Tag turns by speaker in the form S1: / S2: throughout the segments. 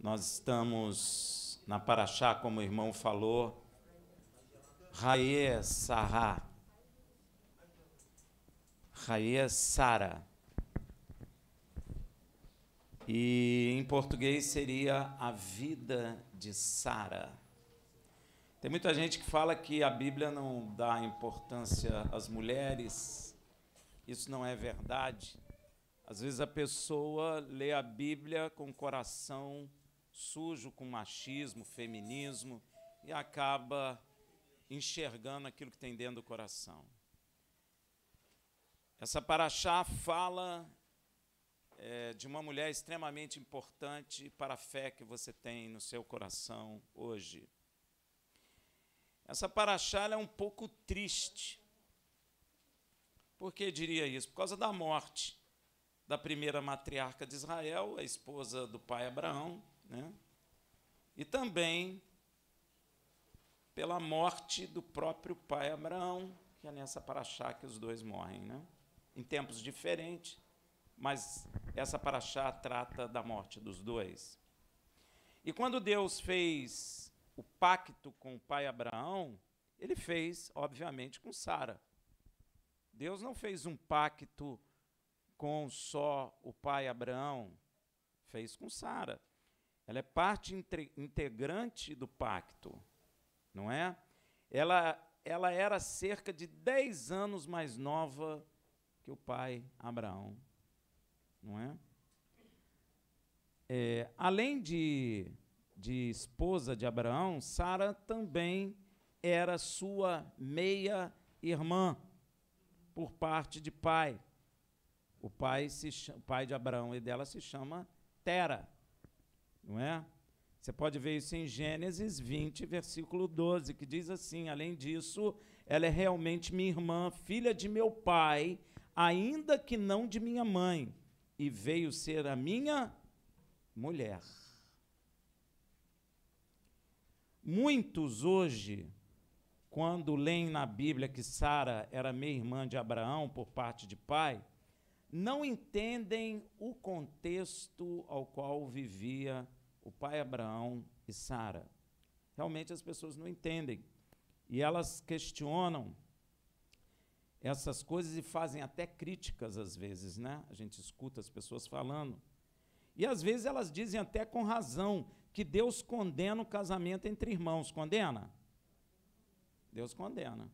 S1: Nós estamos na Paraxá, como o irmão falou, Raê Sará, Raê Sara. E em português seria a vida de Sara. Tem muita gente que fala que a Bíblia não dá importância às mulheres. Isso não é verdade. Às vezes a pessoa lê a Bíblia com o coração sujo, com machismo, feminismo, e acaba enxergando aquilo que tem dentro do coração. Essa paraxá fala de uma mulher extremamente importante para a fé que você tem no seu coração hoje. Essa paraxá é um pouco triste. Por que diria isso? Por causa da morte da primeira matriarca de Israel, a esposa do pai Abraão, né? E também pela morte do próprio pai Abraão, que é nessa paraxá que os dois morrem, né? Em tempos diferentes, mas essa paraxá trata da morte dos dois. E quando Deus fez o pacto com o pai Abraão, ele fez, obviamente, com Sara. Deus não fez um pacto com só o pai Abraão, fez com Sara. Ela é parte integrante do pacto, não é? Ela era cerca de 10 anos mais nova que o pai Abraão, não é? Além de esposa de Abraão, Sara também era sua meia-irmã, por parte de pai. O pai de Abraão e dela se chama Tera, não é? Você pode ver isso em Gênesis 20, versículo 12, que diz assim: além disso, ela é realmente minha irmã, filha de meu pai, ainda que não de minha mãe, e veio ser a minha mulher. Muitos hoje, quando leem na Bíblia que Sara era meia-irmã de Abraão por parte de pai, não entendem o contexto ao qual vivia o pai Abraão e Sara. Realmente as pessoas não entendem. E elas questionam essas coisas e fazem até críticas às vezes, né? A gente escuta as pessoas falando. E às vezes elas dizem até com razão que Deus condena o casamento entre irmãos. Condena? Deus condena.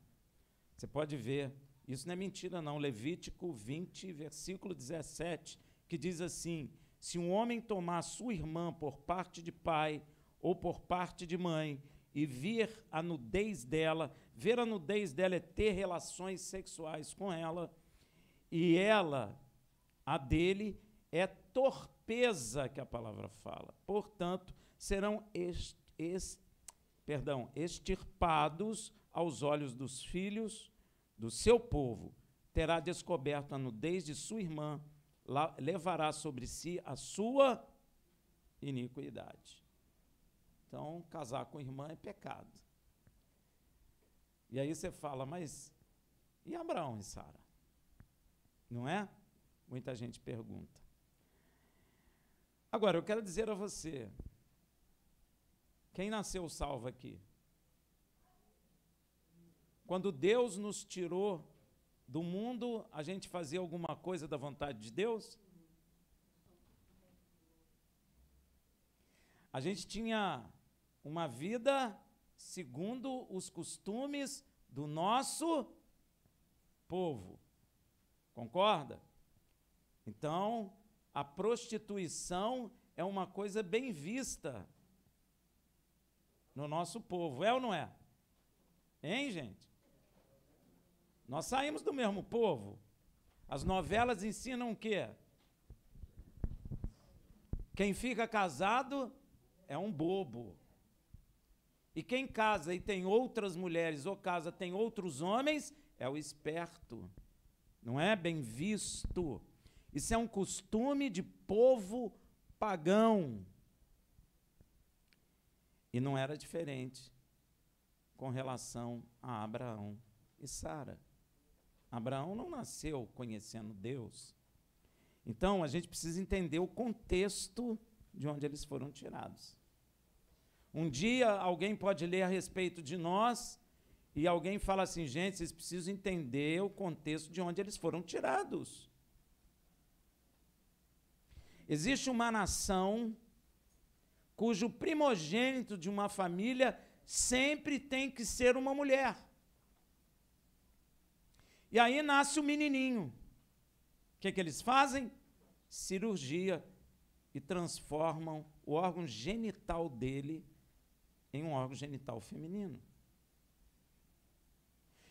S1: Você pode ver, isso não é mentira não, Levítico 20, versículo 17, que diz assim: se um homem tomar sua irmã por parte de pai ou por parte de mãe e ver a nudez dela é ter relações sexuais com ela, e ela, a dele, é torpeza, que a palavra fala. Portanto, serão extirpados aos olhos dos filhos do seu povo. Terá descoberto a nudez de sua irmã, levará sobre si a sua iniquidade. Então, casar com irmã é pecado. E aí você fala, mas e Abraão e Sara? Não é? Muita gente pergunta. Agora, eu quero dizer a você, quem nasceu salvo aqui? Quando Deus nos tirou do mundo, a gente fazia alguma coisa da vontade de Deus? A gente tinha uma vida segundo os costumes do nosso povo. Concorda? Então, a prostituição é uma coisa bem vista no nosso povo. É ou não é? Hein, gente? Nós saímos do mesmo povo. As novelas ensinam o quê? Quem fica casado é um bobo. E quem casa e tem outras mulheres, ou casa tem outros homens, é o esperto. Não é bem visto. Isso é um costume de povo pagão. E não era diferente com relação a Abraão e Sara. Abraão não nasceu conhecendo Deus. Então, a gente precisa entender o contexto de onde eles foram tirados. Um dia alguém pode ler a respeito de nós e alguém fala assim, gente, vocês precisam entender o contexto de onde eles foram tirados. Existe uma nação cujo primogênito de uma família sempre tem que ser uma mulher. E aí nasce o menininho. O que eles fazem? Cirurgia e transformam o órgão genital dele em um órgão genital feminino.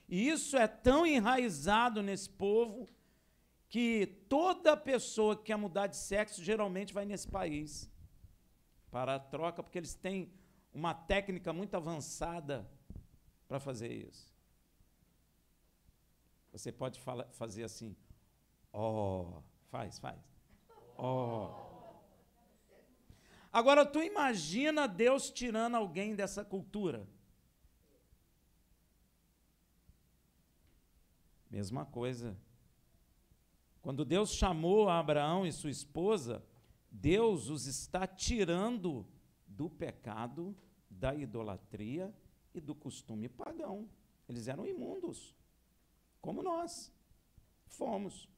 S1: E isso é tão enraizado nesse povo que toda pessoa que quer mudar de sexo geralmente vai nesse país para a troca, porque eles têm uma técnica muito avançada para fazer isso. Você pode fazer assim, faz. Agora, tu imagina Deus tirando alguém dessa cultura? Mesma coisa. Quando Deus chamou a Abraão e sua esposa, Deus os está tirando do pecado, da idolatria e do costume pagão. Eles eram imundos, como nós fomos,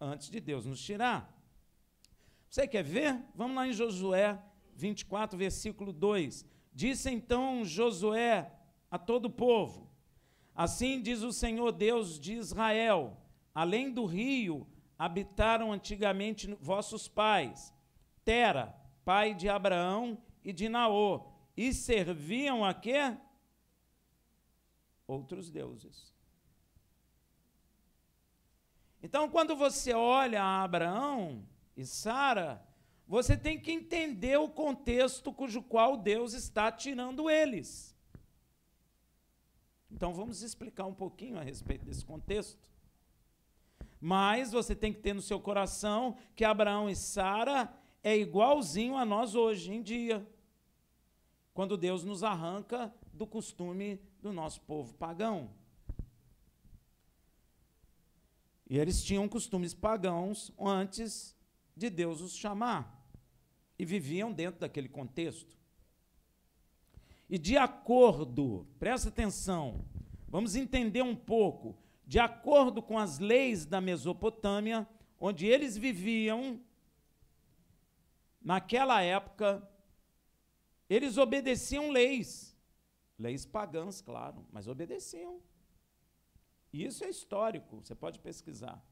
S1: antes de Deus nos tirar. Você quer ver? Vamos lá em Josué 24, versículo 2. Disse então Josué a todo o povo, assim diz o Senhor Deus de Israel, além do rio habitaram antigamente vossos pais, Tera, pai de Abraão e de Naor, e serviam a quê? Outros deuses. Então, quando você olha a Abraão e Sara, você tem que entender o contexto cujo qual Deus está tirando eles. Então, vamos explicar um pouquinho a respeito desse contexto. Mas você tem que ter no seu coração que Abraão e Sara é igualzinho a nós hoje em dia, quando Deus nos arranca do costume do nosso povo pagão. E eles tinham costumes pagãos antes de Deus os chamar, e viviam dentro daquele contexto. E de acordo, presta atenção, vamos entender um pouco, de acordo com as leis da Mesopotâmia, onde eles viviam, naquela época, eles obedeciam leis pagãs, claro, mas obedeciam. E isso é histórico, você pode pesquisar.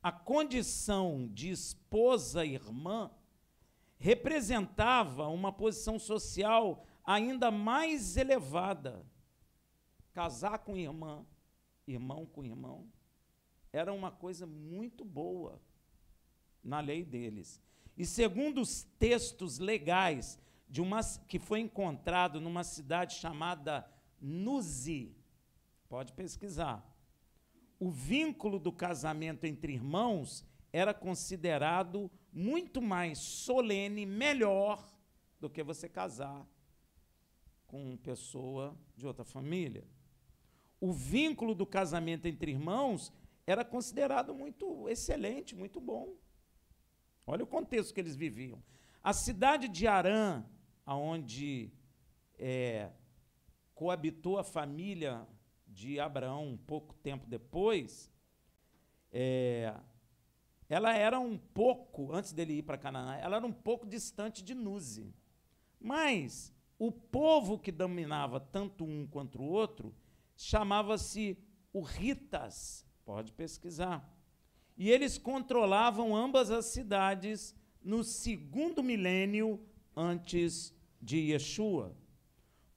S1: A condição de esposa e irmã representava uma posição social ainda mais elevada. Casar com irmã, irmão com irmão, era uma coisa muito boa na lei deles. E segundo os textos legais que foi encontrado numa cidade chamada Nuzi, pode pesquisar, o vínculo do casamento entre irmãos era considerado muito mais solene, melhor, do que você casar com uma pessoa de outra família. O vínculo do casamento entre irmãos era considerado muito excelente, muito bom. Olha o contexto que eles viviam. A cidade de Harã, onde coabitou a família de Abraão um pouco tempo depois, ela era um pouco, antes dele ir para Canaã, ela era um pouco distante de Nuzi. Mas o povo que dominava tanto um quanto o outro chamava-se Hurritas, pode pesquisar. E eles controlavam ambas as cidades no 2º milênio antes de Yeshua.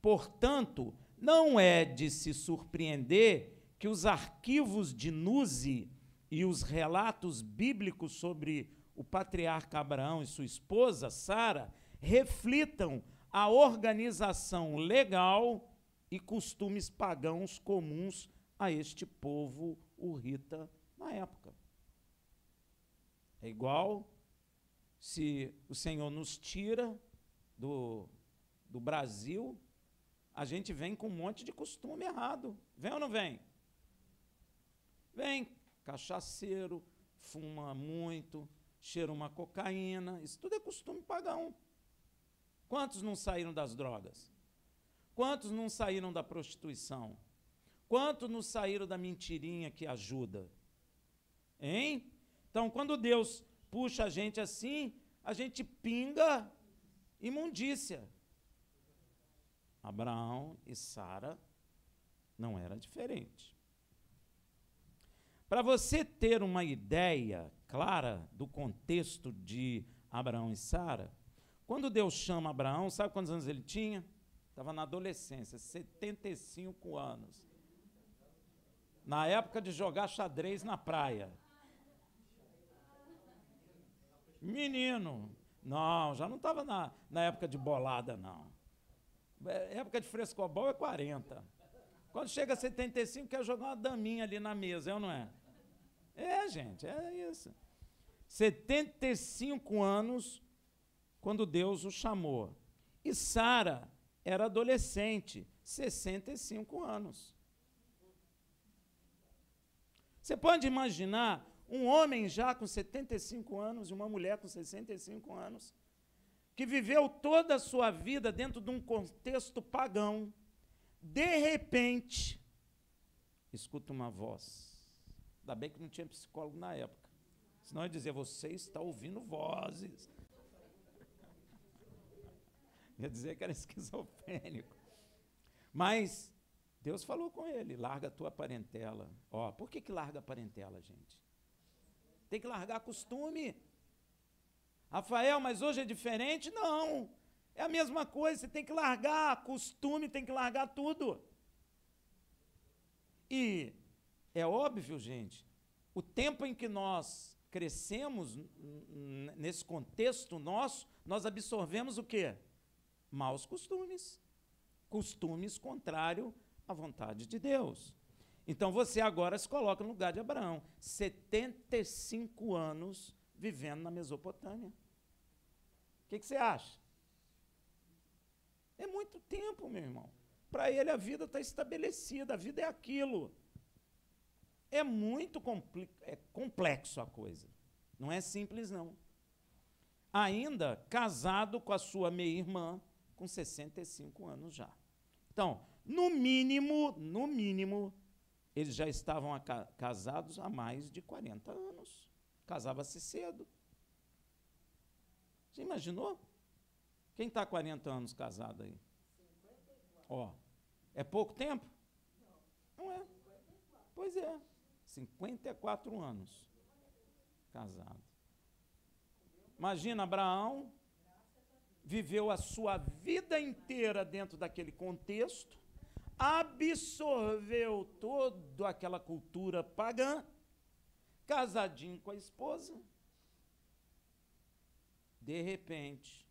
S1: Portanto, não é de se surpreender que os arquivos de Nuzi e os relatos bíblicos sobre o patriarca Abraão e sua esposa, Sara, reflitam a organização legal e costumes pagãos comuns a este povo hurrita na época. É igual se o Senhor nos tira do Brasil, a gente vem com um monte de costume errado. Vem ou não vem? Vem. Cachaceiro, fuma muito, cheira uma cocaína, isso tudo é costume pagão. Quantos não saíram das drogas? Quantos não saíram da prostituição? Quantos não saíram da mentirinha que ajuda? Hein? Então, quando Deus puxa a gente assim, a gente pinga imundícia. Abraão e Sara não era diferente. Para você ter uma ideia clara do contexto de Abraão e Sara, quando Deus chama Abraão, sabe quantos anos ele tinha? Estava na adolescência, 75 anos. Na época de jogar xadrez na praia. Menino. Não, já não estava na época de bolada, não. Época de frescobol é 40. Quando chega a 75, quer jogar uma daminha ali na mesa, é ou não é? É, gente, é isso. 75 anos, quando Deus o chamou. E Sara era adolescente, 65 anos. Você pode imaginar um homem já com 75 anos e uma mulher com 65 anos, que viveu toda a sua vida dentro de um contexto pagão, de repente, escuta uma voz. Ainda bem que não tinha psicólogo na época. Senão ia dizer, você está ouvindo vozes. Ia dizer que era esquizofrênico. Mas Deus falou com ele, larga a tua parentela. Ó, por que larga a parentela, gente? Tem que largar costume. Rafael, mas hoje é diferente? Não. É a mesma coisa, você tem que largar costume, tem que largar tudo. E é óbvio, gente, o tempo em que nós crescemos, nesse contexto nosso, nós absorvemos o quê? Maus costumes. Costumes contrários à vontade de Deus. Então você agora se coloca no lugar de Abraão, 75 anos vivendo na Mesopotâmia. O que você acha? É muito tempo, meu irmão. Para ele a vida está estabelecida, a vida é aquilo. É muito complexo a coisa. Não é simples, não. Ainda casado com a sua meia-irmã, com 65 anos já. Então, no mínimo, eles já estavam casados há mais de 40 anos. Casava-se cedo. Você imaginou? Quem está há 40 anos casado aí? 54. Ó, é pouco tempo? Não é. 54. Pois é, 54 anos casado. Imagina, Abraão viveu a sua vida inteira dentro daquele contexto, absorveu toda aquela cultura pagã, casadinho com a esposa. De repente,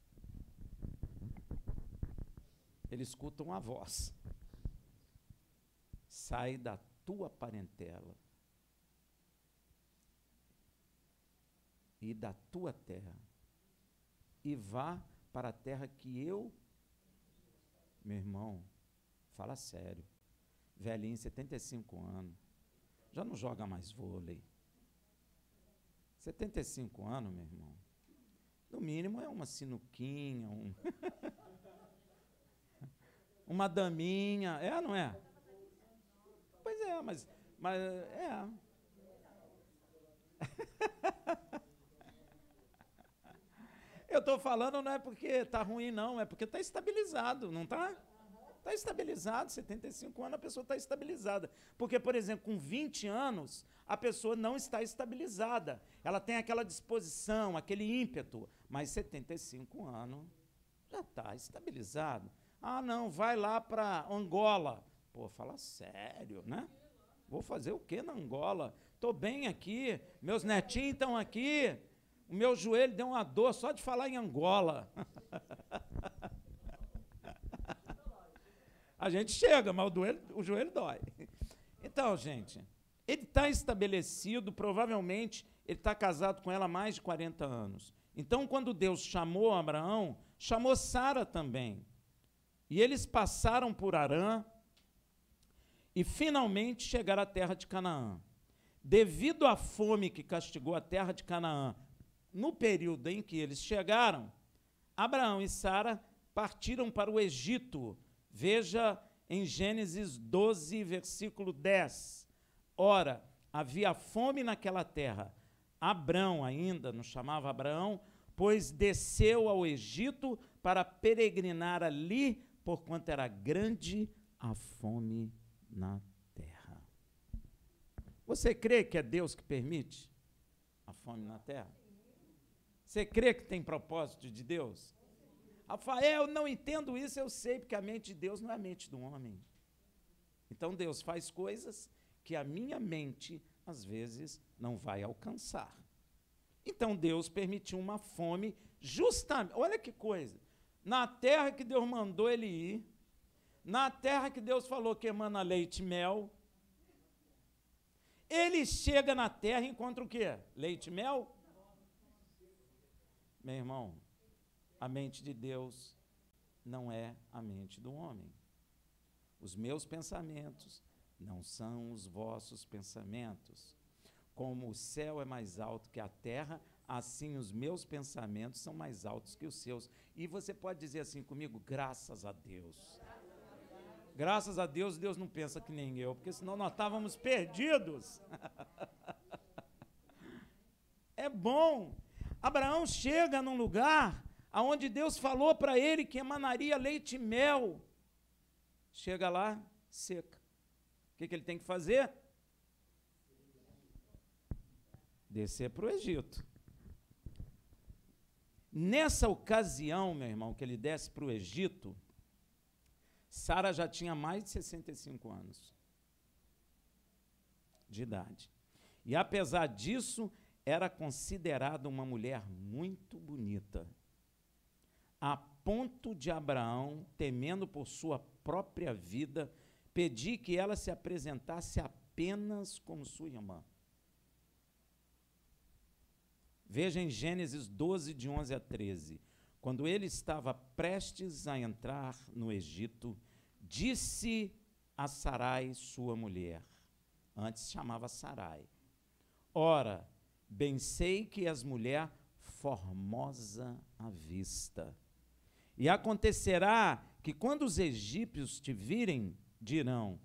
S1: ele escuta uma voz. Sai da tua parentela e da tua terra e vá para a terra que eu... Meu irmão, fala sério. Velhinho, 75 anos, já não joga mais vôlei. 75 anos, meu irmão. No mínimo é uma sinuquinha, uma daminha, é ou não é? Pois é, mas é. Eu estou falando não é porque está ruim, não, é porque está estabilizado, não está? Está estabilizado, 75 anos a pessoa está estabilizada. Porque, por exemplo, com 20 anos, a pessoa não está estabilizada. Ela tem aquela disposição, aquele ímpeto, mas 75 anos já está estabilizado. Ah, não, vai lá para Angola. Pô, fala sério, né? Vou fazer o quê na Angola? Estou bem aqui, meus netinhos estão aqui, o meu joelho deu uma dor só de falar em Angola. A gente chega, mas o joelho dói. Então, gente, ele está estabelecido, provavelmente, ele está casado com ela há mais de 40 anos. Então, quando Deus chamou Abraão, chamou Sara também. E eles passaram por Harã e finalmente chegaram à terra de Canaã. Devido à fome que castigou a terra de Canaã no período em que eles chegaram, Abraão e Sara partiram para o Egito. Veja em Gênesis 12, versículo 10. Ora, havia fome naquela terra. Abrão ainda, não chamava Abraão, pois desceu ao Egito para peregrinar ali, porquanto era grande a fome na terra. Você crê que é Deus que permite a fome na terra? Você crê que tem propósito de Deus? Rafael, eu não entendo isso, eu sei, porque a mente de Deus não é a mente do homem. Então Deus faz coisas que a minha mente, às vezes, não vai alcançar. Então Deus permitiu uma fome justamente, olha que coisa, na terra que Deus mandou ele ir, na terra que Deus falou que emana leite e mel, ele chega na terra e encontra o quê? Leite e mel? Meu irmão, a mente de Deus não é a mente do homem. Os meus pensamentos não são os vossos pensamentos. Como o céu é mais alto que a terra, assim os meus pensamentos são mais altos que os seus. E você pode dizer assim comigo, graças a Deus. Graças a Deus, Deus não pensa que nem eu, porque senão nós estávamos perdidos. É bom. Abraão chega num lugar onde Deus falou para ele que emanaria leite e mel. Chega lá, seca. O que ele tem que fazer? Descer para o Egito. Nessa ocasião, meu irmão, que ele desce para o Egito, Sara já tinha mais de 65 anos de idade. E apesar disso, era considerada uma mulher muito bonita, a ponto de Abraão, temendo por sua própria vida, pedir que ela se apresentasse apenas como sua irmã. Veja em Gênesis 12, de 11 a 13. Quando ele estava prestes a entrar no Egito, disse a Sarai, sua mulher, antes chamava Sarai, ora, bem sei que és mulher formosa à vista. E acontecerá que quando os egípcios te virem, dirão,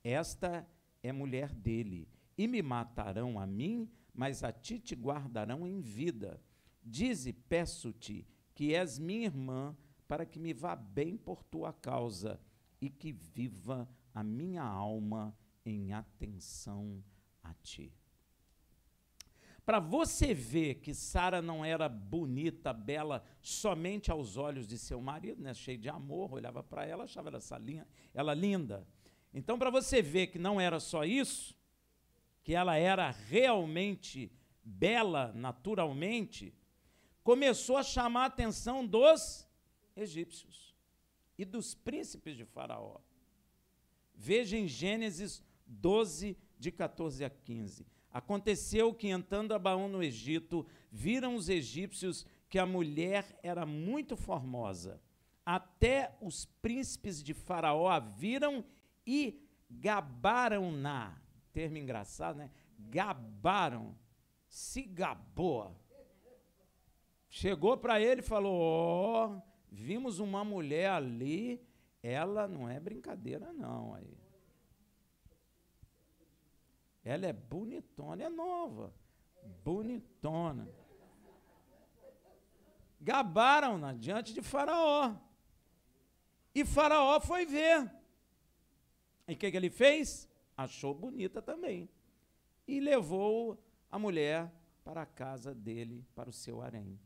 S1: esta é mulher dele, e me matarão a mim, mas a ti te guardarão em vida. Dize, peço-te, que és minha irmã, para que me vá bem por tua causa, e que viva a minha alma em atenção a ti. Para você ver que Sara não era bonita, bela, somente aos olhos de seu marido, né, cheio de amor, olhava para ela, achava ela linda. Então, para você ver que não era só isso, que ela era realmente bela, naturalmente, começou a chamar a atenção dos egípcios e dos príncipes de Faraó. Veja em Gênesis 12, de 14 a 15. Aconteceu que, entrando Abraão no Egito, viram os egípcios que a mulher era muito formosa. Até os príncipes de Faraó a viram e gabaram-na. Termo engraçado, né? Gabaram, se gabou. Chegou para ele e falou, ó, vimos uma mulher ali, ela não é brincadeira não, aí. Ela é bonitona, é nova, bonitona. Gabaram-na diante de Faraó. E Faraó foi ver. E o que ele fez? Achou bonita também. E levou a mulher para a casa dele, para o seu harém.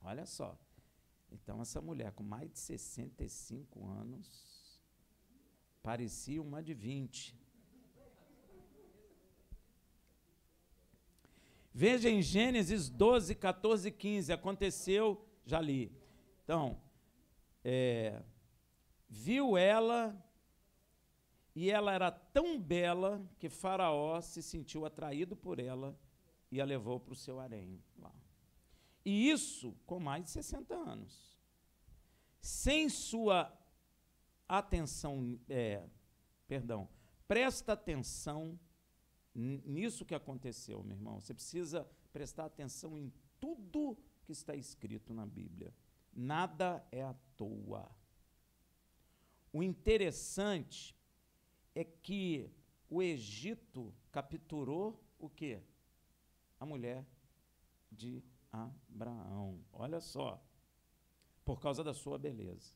S1: Olha só. Então, essa mulher com mais de 65 anos, parecia uma de 20. Veja em Gênesis 12, 14 e 15, aconteceu, já li. Então, viu ela, e ela era tão bela que Faraó se sentiu atraído por ela e a levou para o seu harém lá. E isso com mais de 60 anos. Sem sua atenção, presta atenção nisso que aconteceu, meu irmão. Você precisa prestar atenção em tudo que está escrito na Bíblia. Nada é à toa. O interessante é que o Egito capturou o quê? A mulher de Abraão. Olha só, por causa da sua beleza.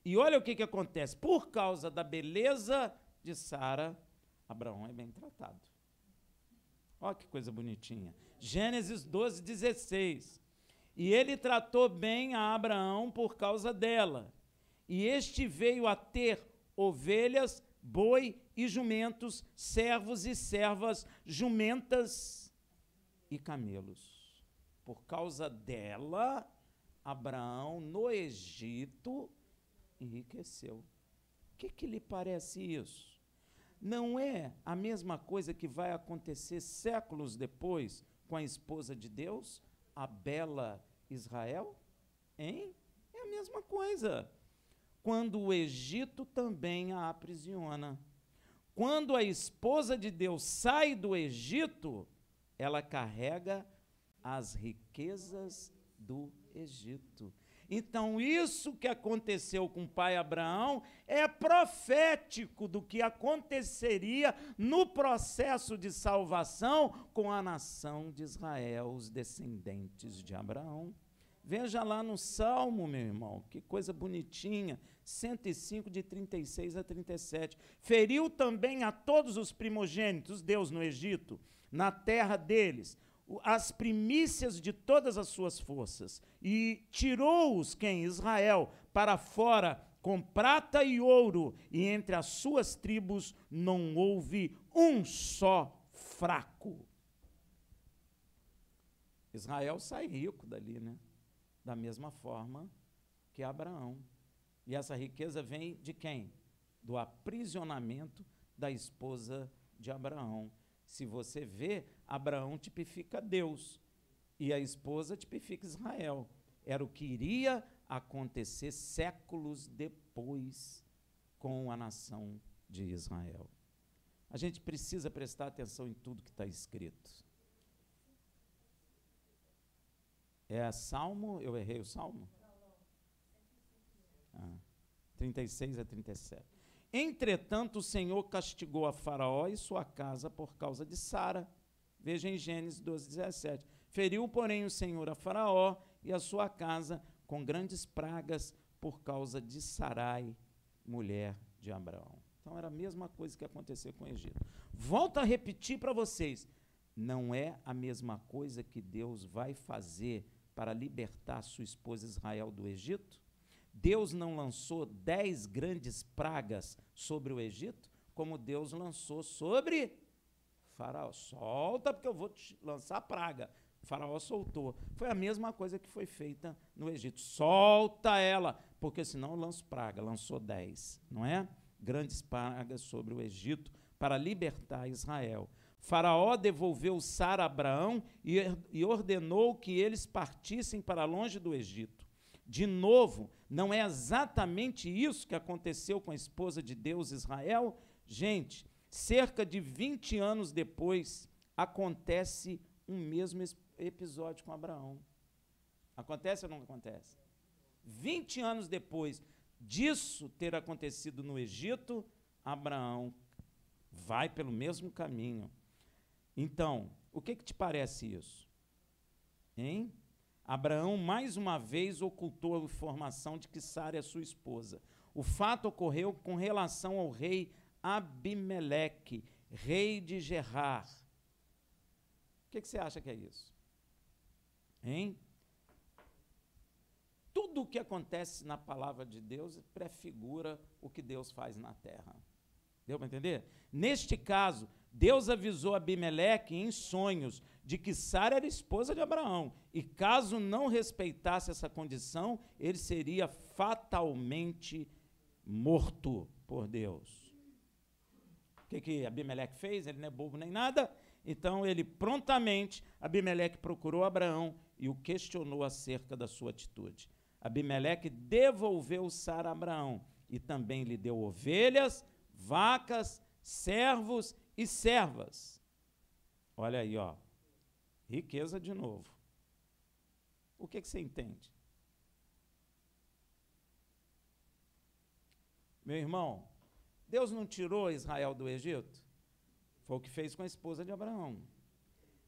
S1: E olha o que acontece. Por causa da beleza de Sara, Abraão é bem tratado. Olha que coisa bonitinha. Gênesis 12, 16. E ele tratou bem a Abraão por causa dela. E este veio a ter ovelhas, boi e jumentos, servos e servas, jumentas e camelos. Por causa dela, Abraão, no Egito, enriqueceu. O que lhe parece isso? Não é a mesma coisa que vai acontecer séculos depois com a esposa de Deus, a bela Israel? Hein? É a mesma coisa. Quando o Egito também a aprisiona. Quando a esposa de Deus sai do Egito, ela carrega as riquezas do Egito. Então, isso que aconteceu com o pai Abraão é profético do que aconteceria no processo de salvação com a nação de Israel, os descendentes de Abraão. Veja lá no Salmo, meu irmão, que coisa bonitinha, 105, de 36 a 37. Feriu também a todos os primogênitos, Deus, no Egito, na terra deles, as primícias de todas as suas forças, e tirou-os, quem? Israel, para fora com prata e ouro, e entre as suas tribos não houve um só fraco. Israel sai rico dali, né? Da mesma forma que Abraão. E essa riqueza vem de quem? Do aprisionamento da esposa de Abraão. Se você vê, Abraão tipifica Deus e a esposa tipifica Israel. Era o que iria acontecer séculos depois com a nação de Israel. A gente precisa prestar atenção em tudo que está escrito. É Salmo, eu errei o Salmo? 36 a 37. Entretanto, o Senhor castigou a Faraó e sua casa por causa de Sara. Veja em Gênesis 12, 17. Feriu, porém, o Senhor a Faraó e a sua casa com grandes pragas por causa de Sarai, mulher de Abraão. Então, era a mesma coisa que aconteceu com o Egito. Volto a repetir para vocês. Não é a mesma coisa que Deus vai fazer para libertar sua esposa Israel do Egito? Deus não lançou 10 grandes pragas sobre o Egito, como Deus lançou sobre Faraó. Solta, porque eu vou te lançar praga. O Faraó soltou. Foi a mesma coisa que foi feita no Egito. Solta ela, porque senão eu lanço praga. Lançou 10, não é? Grandes pragas sobre o Egito para libertar Israel. Faraó devolveu Sara a Abraão e ordenou que eles partissem para longe do Egito. De novo, não é exatamente isso que aconteceu com a esposa de Deus, Israel? Gente, cerca de 20 anos depois, acontece um mesmo episódio com Abraão. Acontece ou não acontece? 20 anos depois disso ter acontecido no Egito, Abraão vai pelo mesmo caminho. Então, o que te parece isso? Hein? Abraão, mais uma vez, ocultou a informação de que Sara é sua esposa. O fato ocorreu com relação ao rei Abimeleque, rei de Gerar. O que você acha que é isso? Hein? Tudo o que acontece na palavra de Deus prefigura o que Deus faz na terra. Deu para entender? Neste caso, Deus avisou Abimeleque em sonhos de que Sara era esposa de Abraão, e caso não respeitasse essa condição, ele seria fatalmente morto por Deus. O que Abimeleque fez? Ele não é bobo nem nada, então ele prontamente, Abimeleque procurou Abraão e o questionou acerca da sua atitude. Abimeleque devolveu Sara a Abraão e também lhe deu ovelhas, vacas, servos e servas. Olha aí, ó. Riqueza de novo. O que você entende? Meu irmão, Deus não tirou Israel do Egito? Foi o que fez com a esposa de Abraão.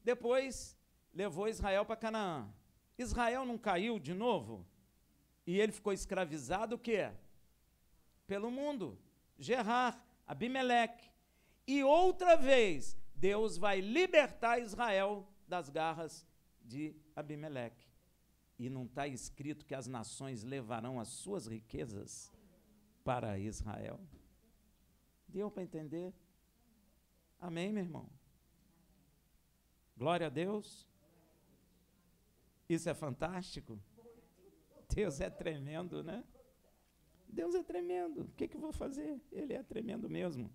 S1: Depois, levou Israel para Canaã. Israel não caiu de novo? E ele ficou escravizado o quê? Pelo mundo. Gerar, Abimeleque. E outra vez, Deus vai libertar Israel das garras de Abimeleque. E não está escrito que as nações levarão as suas riquezas para Israel. Deu para entender? Amém, meu irmão? Glória a Deus. Isso é fantástico. Deus é tremendo, né? Deus é tremendo. O que eu vou fazer? Ele é tremendo mesmo.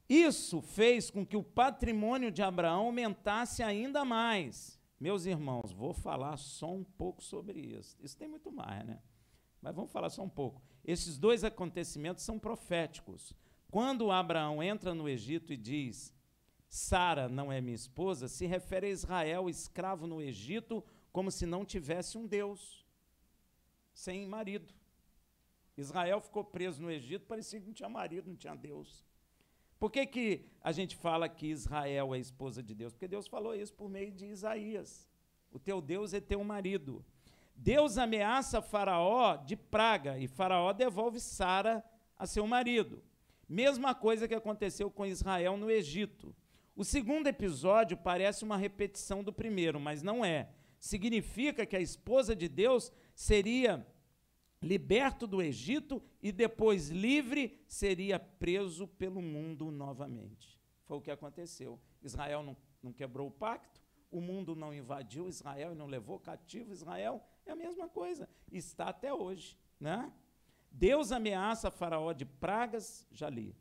S1: Isso fez com que o patrimônio de Abraão aumentasse ainda mais. Meus irmãos, vou falar só um pouco sobre isso. Isso tem muito mais, né? Mas vamos falar só um pouco. Esses dois acontecimentos são proféticos. Quando Abraão entra no Egito e diz, Sara não é minha esposa, se refere a Israel, escravo no Egito, como se não tivesse um Deus, sem marido. Israel ficou preso no Egito, parecia que não tinha marido, não tinha Deus. Por que a gente fala que Israel é esposa de Deus? Porque Deus falou isso por meio de Isaías. O teu Deus é teu marido. Deus ameaça Faraó de praga e Faraó devolve Sara a seu marido. Mesma coisa que aconteceu com Israel no Egito. O segundo episódio parece uma repetição do primeiro, mas não é. Significa que a esposa de Deus seria liberto do Egito e depois livre, seria preso pelo mundo novamente. Foi o que aconteceu. Israel não quebrou o pacto, o mundo não invadiu Israel e não levou cativo Israel, é a mesma coisa, está até hoje, né? Deus ameaça Faraó de pragas, já li.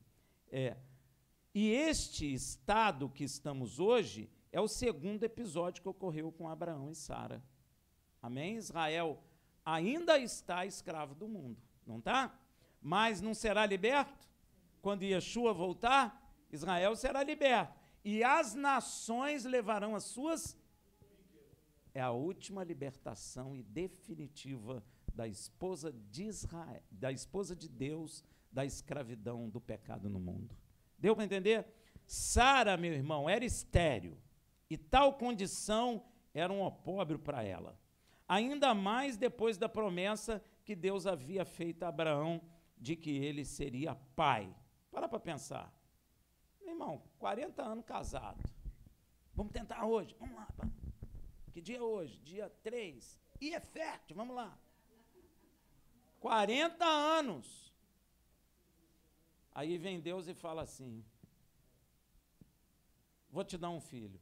S1: E este estado que estamos hoje é o segundo episódio que ocorreu com Abraão e Sara. Amém? Israel ainda está escravo do mundo, não está? Mas não será liberto? Quando Yeshua voltar, Israel será liberto. E as nações levarão as suas... É a última libertação e definitiva da esposa de Israel, da esposa de Deus, da escravidão do pecado no mundo. Deu para entender? Sara, meu irmão, era estéril, e tal condição era um opróbrio para ela. Ainda mais depois da promessa que Deus havia feito a Abraão de que ele seria pai. Para pensar. Meu irmão, 40 anos casado. Vamos tentar hoje. Vamos lá. Que dia é hoje? Dia 3. E é fértil, vamos lá. 40 anos. Aí vem Deus e fala assim, vou te dar um filho.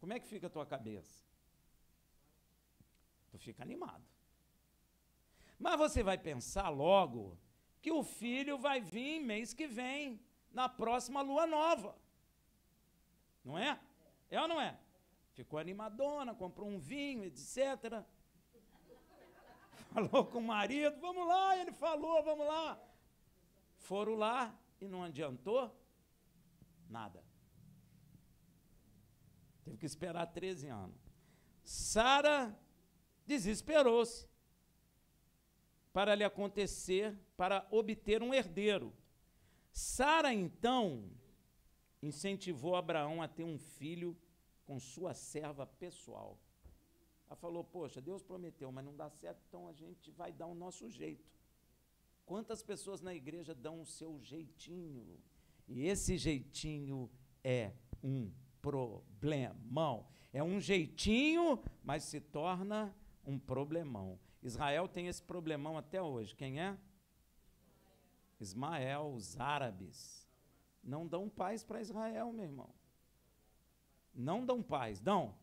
S1: Como é que fica a tua cabeça? Tu fica animado. Mas você vai pensar logo que o filho vai vir mês que vem, na próxima lua nova. Não é? É ou não é? Ficou animadona, comprou um vinho, etc. Falou com o marido, vamos lá, ele falou, vamos lá. Foram lá e não adiantou nada. Teve que esperar 13 anos. Sara desesperou-se para lhe acontecer, para obter um herdeiro. Sara, então, incentivou Abraão a ter um filho com sua serva pessoal. Ela falou, poxa, Deus prometeu, mas não dá certo, então a gente vai dar o nosso jeito. Quantas pessoas na igreja dão o seu jeitinho? E esse jeitinho é um problemão. É um jeitinho, mas se torna um problemão. Israel tem esse problemão até hoje. Quem é? Ismael, os árabes. Não dão paz para Israel, meu irmão. Não dão paz, dão?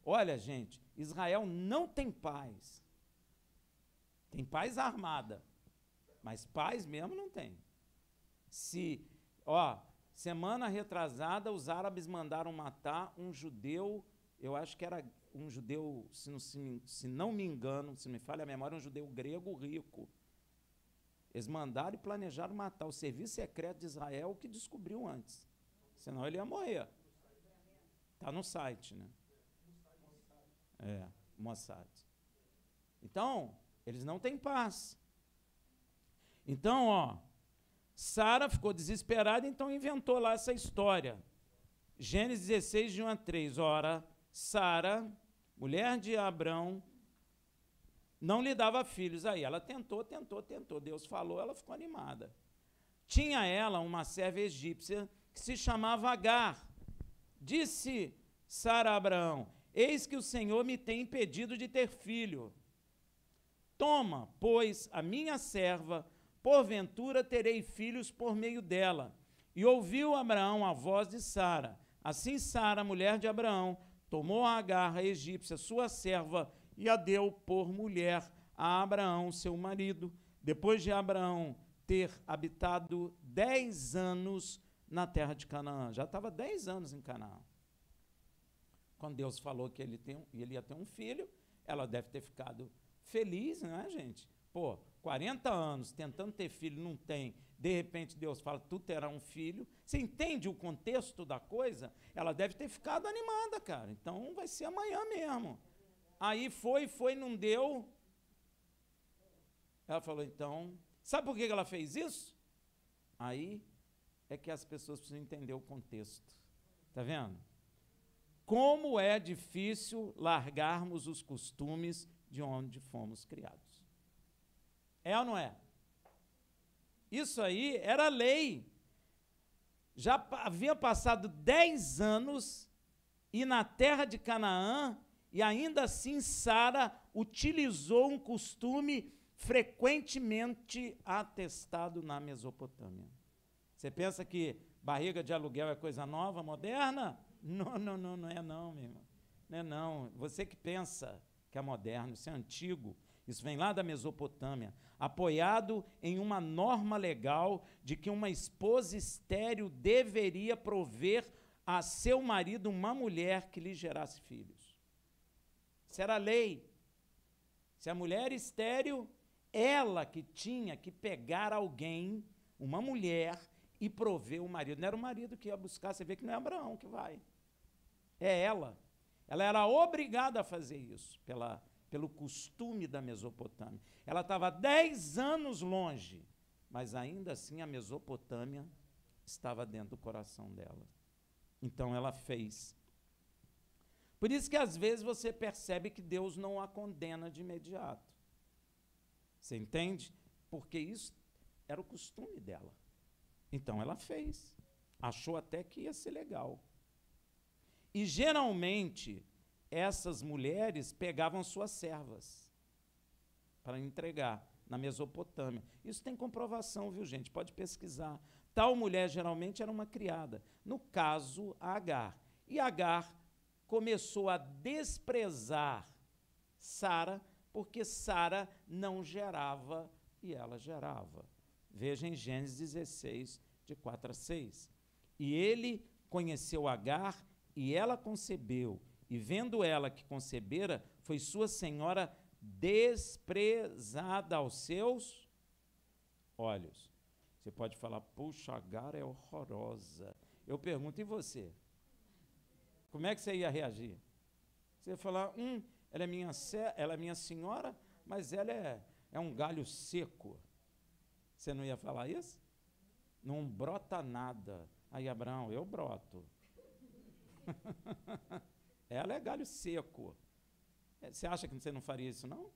S1: Olha, gente, Israel não tem paz. Tem paz armada, mas paz mesmo não tem. Semana retrasada, os árabes mandaram matar um judeu, eu acho que era um judeu, se não me engano, se me falha a memória, um judeu grego rico. Eles mandaram e planejaram matar. O serviço secreto de Israel que descobriu antes. senão ele ia morrer. Está no site, né? Mossad. Então, eles não têm paz. Então, Sara ficou desesperada, então inventou lá essa história. Gênesis 16, de 1 a 3. Ora, Sara, mulher de Abrão, não lhe dava filhos. Aí ela tentou. Deus falou, ela ficou animada. Tinha ela uma serva egípcia que se chamava Agar. Disse Sara a Abraão: eis que o Senhor me tem impedido de ter filho. Toma, pois, a minha serva, porventura terei filhos por meio dela. E ouviu Abraão a voz de Sara. Assim Sara, mulher de Abraão, tomou a Agar, a egípcia, sua serva, e a deu por mulher a Abraão, seu marido, depois de Abraão ter habitado 10 anos na terra de Canaã. Já estava 10 anos em Canaã. Quando Deus falou que ele ia ter um filho, ela deve ter ficado feliz, não é, gente? 40 anos tentando ter filho, não tem. De repente Deus fala, tu terás um filho. Você entende o contexto da coisa? Ela deve ter ficado animada, cara. Então vai ser amanhã mesmo. Aí foi, não deu. Ela falou, então, sabe por que ela fez isso? Aí é que as pessoas precisam entender o contexto. Está vendo? Como é difícil largarmos os costumes de onde fomos criados. É ou não é? Isso aí era lei. Já havia passado 10 anos e na terra de Canaã, e ainda assim Sara utilizou um costume frequentemente atestado na Mesopotâmia. Você pensa que barriga de aluguel é coisa nova, moderna? Não é não, meu irmão. Não é não. Você que pensa que é moderno, isso é antigo. Isso vem lá da Mesopotâmia, apoiado em uma norma legal de que uma esposa estéril deveria prover a seu marido uma mulher que lhe gerasse filhos. Isso era lei. Se a mulher estéril, ela que tinha que pegar alguém, uma mulher, e prover o marido. Não era o marido que ia buscar, você vê que não é Abraão que vai. É ela. Ela era obrigada a fazer isso, pelo costume da Mesopotâmia. Ela estava 10 anos longe, mas ainda assim a Mesopotâmia estava dentro do coração dela. Então ela fez. Por isso que às vezes você percebe que Deus não a condena de imediato. Você entende? Porque isso era o costume dela. Então ela fez. Achou até que ia ser legal. E geralmente essas mulheres pegavam suas servas para entregar na Mesopotâmia. Isso tem comprovação, viu, gente? Pode pesquisar. Tal mulher geralmente era uma criada. No caso, a Agar. E Agar começou a desprezar Sara, porque Sara não gerava e ela gerava. Veja em Gênesis 16, de 4 a 6. E ele conheceu Agar, e ela concebeu. E vendo ela que concebera, foi sua senhora desprezada aos seus olhos. Você pode falar, puxa, Agar é horrorosa. Eu pergunto, e você? Como é que você ia reagir? Você ia falar, ela é minha senhora, mas ela é um galho seco. Você não ia falar isso? Não brota nada. Aí, Abraão, eu broto. Ela é galho seco. Você acha que você não faria isso, não?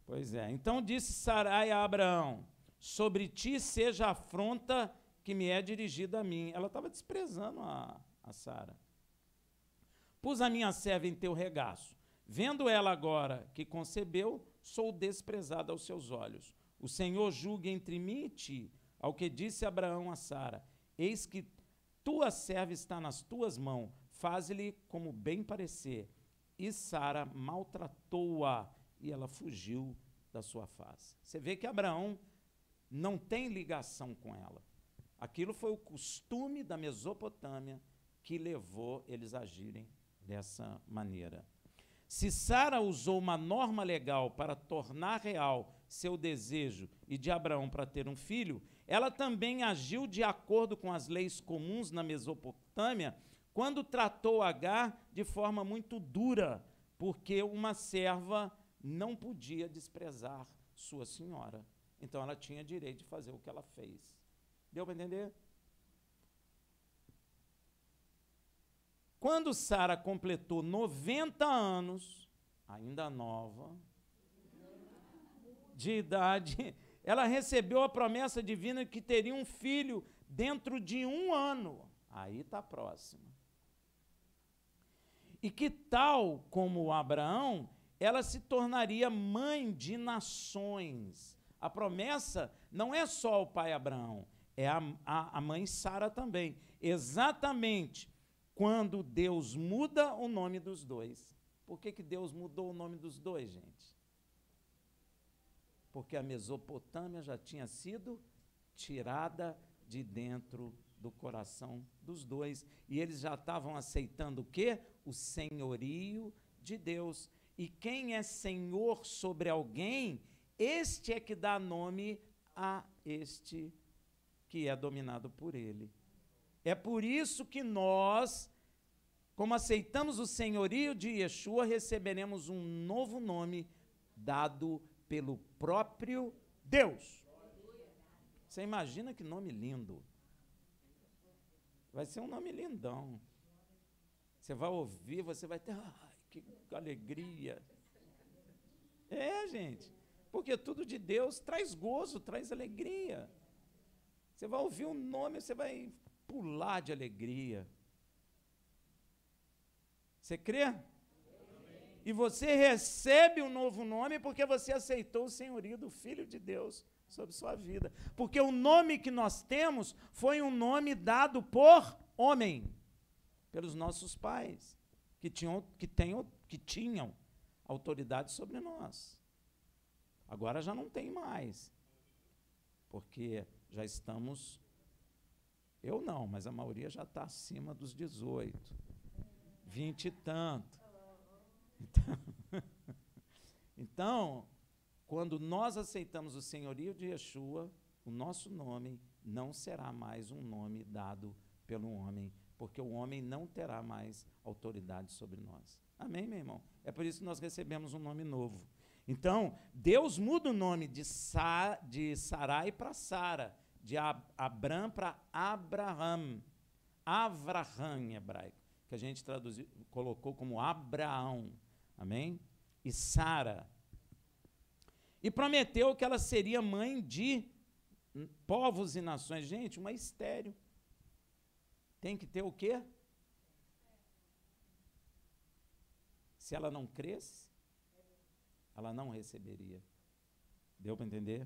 S1: Pois é. Então disse Sarai a Abraão, sobre ti seja a afronta que me é dirigida a mim. Ela estava desprezando a Sara. Pus a minha serva em teu regaço. Vendo ela agora que concebeu, sou desprezada aos seus olhos. O Senhor julgue entre mim e ti. Ao que disse Abraão a Sara, eis que tua serva está nas tuas mãos, faze-lhe como bem parecer. E Sara maltratou-a, e ela fugiu da sua face. Você vê que Abraão não tem ligação com ela. Aquilo foi o costume da Mesopotâmia que levou eles a agirem dessa maneira. Se Sara usou uma norma legal para tornar real seu desejo e de Abraão para ter um filho, ela também agiu de acordo com as leis comuns na Mesopotâmia quando tratou Agar de forma muito dura, porque uma serva não podia desprezar sua senhora. Então ela tinha direito de fazer o que ela fez. Deu para entender? Quando Sara completou 90 anos, ainda nova, de idade, ela recebeu a promessa divina que teria um filho dentro de 1 ano. Aí está próximo. E que tal como Abraão, ela se tornaria mãe de nações. A promessa não é só o pai Abraão, é a mãe Sara também. Exatamente quando Deus muda o nome dos dois. Por que Deus mudou o nome dos dois, gente? Porque a Mesopotâmia já tinha sido tirada de dentro do coração dos dois. E eles já estavam aceitando o quê? O senhorio de Deus. E quem é senhor sobre alguém, este é que dá nome a este que é dominado por ele. É por isso que nós, como aceitamos o senhorio de Yeshua, receberemos um novo nome dado pelo próprio Deus. Você imagina que nome lindo. Vai ser um nome lindão. Você vai ouvir, você vai ter, ai, que alegria. É, gente, porque tudo de Deus traz gozo, traz alegria. Você vai ouvir um nome, você vai pular de alegria. Você crê? Amém. E você recebe um novo nome porque você aceitou o senhorio do Filho de Deus sobre sua vida. Porque o nome que nós temos foi um nome dado por homem, pelos nossos pais, que tinham autoridade sobre nós. Agora já não tem mais, porque já estamos, eu não, mas a maioria já está acima dos 18, 20 e tanto. Então, quando nós aceitamos o senhorio de Yeshua, o nosso nome não será mais um nome dado pelo homem, porque o homem não terá mais autoridade sobre nós. Amém, meu irmão? É por isso que nós recebemos um nome novo. Então, Deus muda o nome de Sarai para Sara, de Abram para Abraham, Avraham em hebraico, que a gente colocou como Abraão, amém? E Sara. E prometeu que ela seria mãe de povos e nações. Gente, uma estéril. Tem que ter o quê? Se ela não cresce, ela não receberia. Deu para entender?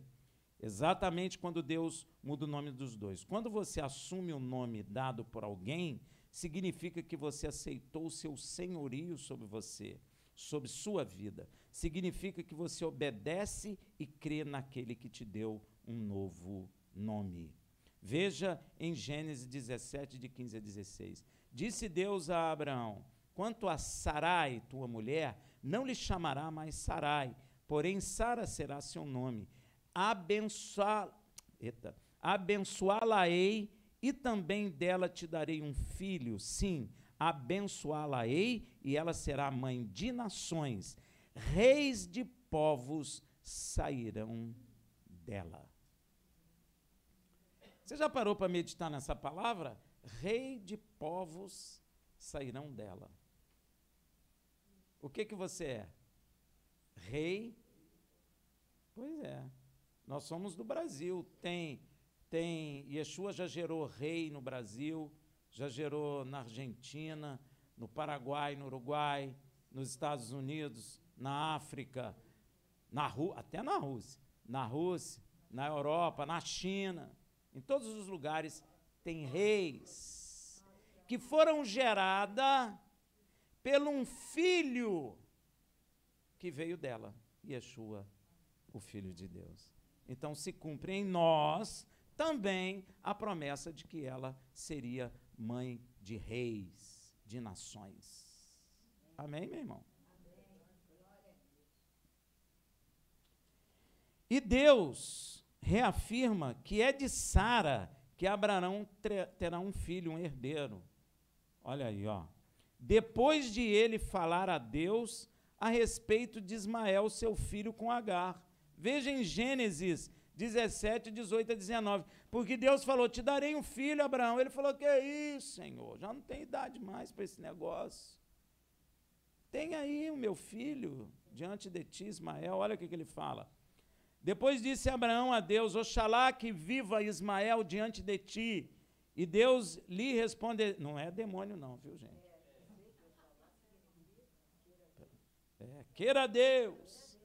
S1: Exatamente quando Deus muda o nome dos dois. Quando você assume o nome dado por alguém, significa que você aceitou o seu senhorio sobre você, sobre sua vida. Significa que você obedece e crê naquele que te deu um novo nome. Veja em Gênesis 17, de 15 a 16. Disse Deus a Abraão: quanto a Sarai, tua mulher, não lhe chamará mais Sarai, porém Sara será seu nome. Abençoá-la-ei e também dela te darei um filho. Sim, abençoá-la-ei e ela será mãe de nações. Reis de povos sairão dela. Você já parou para meditar nessa palavra? Rei de povos sairão dela. O que você é? Rei? Pois é. Nós somos do Brasil. Yeshua já gerou rei no Brasil, já gerou na Argentina, no Paraguai, no Uruguai, nos Estados Unidos, na África, até na Rússia, na Europa, na China. Em todos os lugares tem reis que foram gerados por um filho que veio dela, Yeshua, o Filho de Deus. Então se cumpre em nós também a promessa de que ela seria mãe de reis, de nações. Amém, meu irmão? E Deus reafirma que é de Sara que Abraão terá um filho, um herdeiro. Olha aí, ó. Depois de ele falar a Deus a respeito de Ismael, seu filho, com Agar. Veja em Gênesis 17, 18 a 19. Porque Deus falou, te darei um filho, Abraão. Ele falou, que é isso, Senhor? Já não tem idade mais para esse negócio. Tem aí o meu filho diante de ti, Ismael. Olha o que ele fala. Depois disse Abraão a Deus, oxalá que viva Ismael diante de ti. E Deus lhe respondeu, não é demônio não, viu, gente? Queira Deus.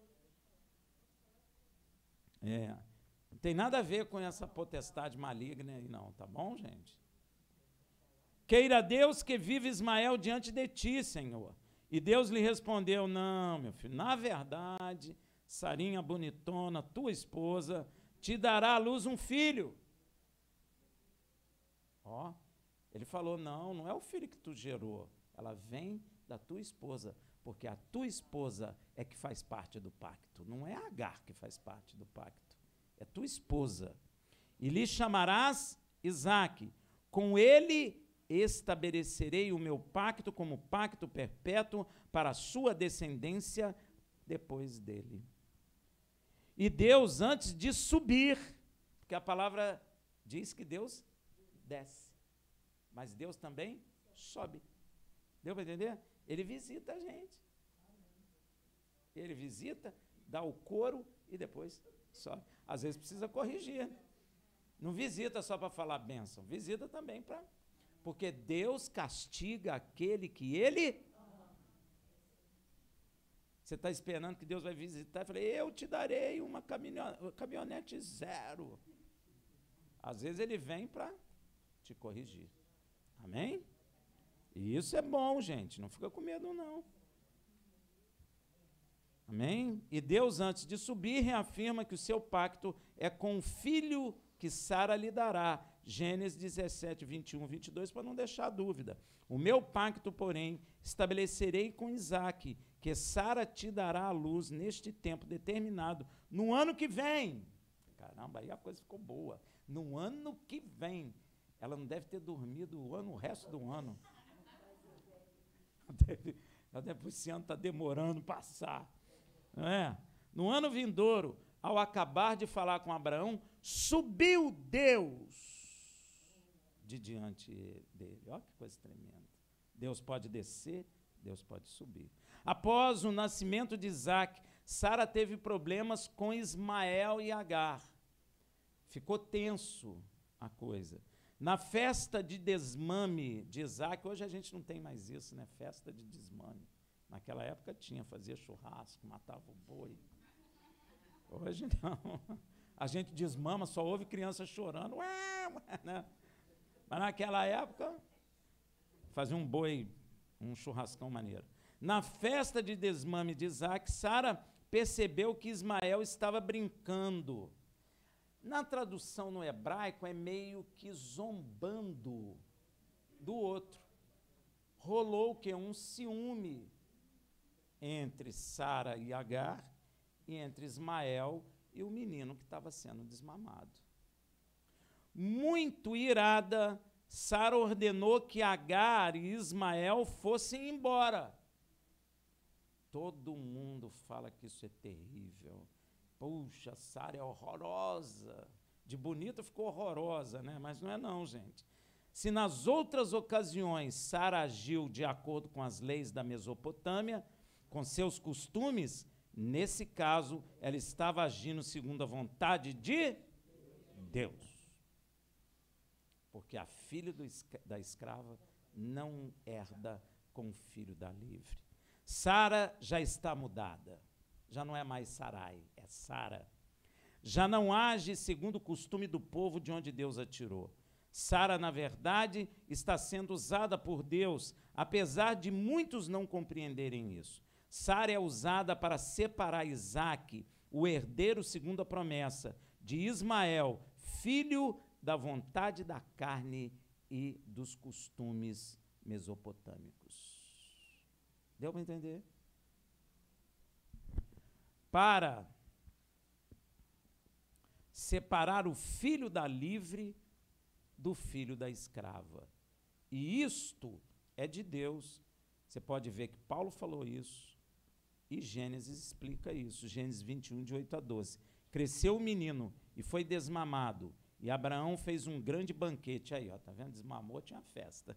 S1: Não tem nada a ver com essa potestade maligna aí não, tá bom, gente? Queira Deus que vive Ismael diante de ti, Senhor. E Deus lhe respondeu, não, meu filho, na verdade, Sarinha bonitona, tua esposa, te dará à luz um filho. Ó, ele falou, não é o filho que tu gerou, ela vem da tua esposa, porque a tua esposa é que faz parte do pacto, não é Agar que faz parte do pacto, é tua esposa. E lhe chamarás Isaque, com ele estabelecerei o meu pacto como pacto perpétuo para a sua descendência depois dele. E Deus, antes de subir, porque a palavra diz que Deus desce, mas Deus também sobe. Deu para entender? Ele visita a gente. Ele visita, dá o couro e depois sobe. Às vezes precisa corrigir. Não visita só para falar bênção, visita também para... Porque Deus castiga aquele que ele... Você está esperando que Deus vai visitar? Eu falei, eu te darei uma caminhonete zero. Às vezes ele vem para te corrigir. Amém? E isso é bom, gente. Não fica com medo, não. Amém? E Deus, antes de subir, reafirma que o seu pacto é com o filho que Sara lhe dará. Gênesis 17, 21, 22, para não deixar dúvida. O meu pacto, porém, estabelecerei com Isaque, que Sara te dará à luz neste tempo determinado, no ano que vem. Caramba, aí a coisa ficou boa. No ano que vem. Ela não deve ter dormido o resto do ano. Ela deve, esse ano está demorando passar. Não é? No ano vindouro, ao acabar de falar com Abraão, subiu Deus de diante dele. Olha que coisa tremenda. Deus pode descer, Deus pode subir. Após o nascimento de Isaque, Sara teve problemas com Ismael e Agar. Ficou tenso a coisa. Na festa de desmame de Isaque, hoje a gente não tem mais isso, né? Festa de desmame. Naquela época tinha, fazia churrasco, matava o boi. Hoje não. A gente desmama, só ouve criança chorando. Né? Mas naquela época, fazia um boi, um churrascão maneiro. Na festa de desmame de Isaque, Sara percebeu que Ismael estava brincando. Na tradução no hebraico, é meio que zombando do outro. Rolou que um ciúme entre Sara e Agar e entre Ismael e o menino que estava sendo desmamado. Muito irada, Sara ordenou que Agar e Ismael fossem embora. Todo mundo fala que isso é terrível. Puxa, Sara é horrorosa. De bonita ficou horrorosa, né? Mas não é não, gente. Se nas outras ocasiões Sara agiu de acordo com as leis da Mesopotâmia, com seus costumes, nesse caso, ela estava agindo segundo a vontade de Deus. Porque a filha da escrava não herda com o filho da livre. Sara já está mudada. Já não é mais Sarai, é Sara. Já não age segundo o costume do povo de onde Deus a tirou. Sara, na verdade, está sendo usada por Deus, apesar de muitos não compreenderem isso. Sara é usada para separar Isaque, o herdeiro segundo a promessa, de Ismael, filho da vontade da carne e dos costumes mesopotâmicos. Deu para entender? Para separar o filho da livre do filho da escrava. E isto é de Deus. Você pode ver que Paulo falou isso, e Gênesis explica isso, Gênesis 21, de 8 a 12. Cresceu o menino e foi desmamado, e Abraão fez um grande banquete. Aí, ó, tá vendo? Desmamou, tinha festa.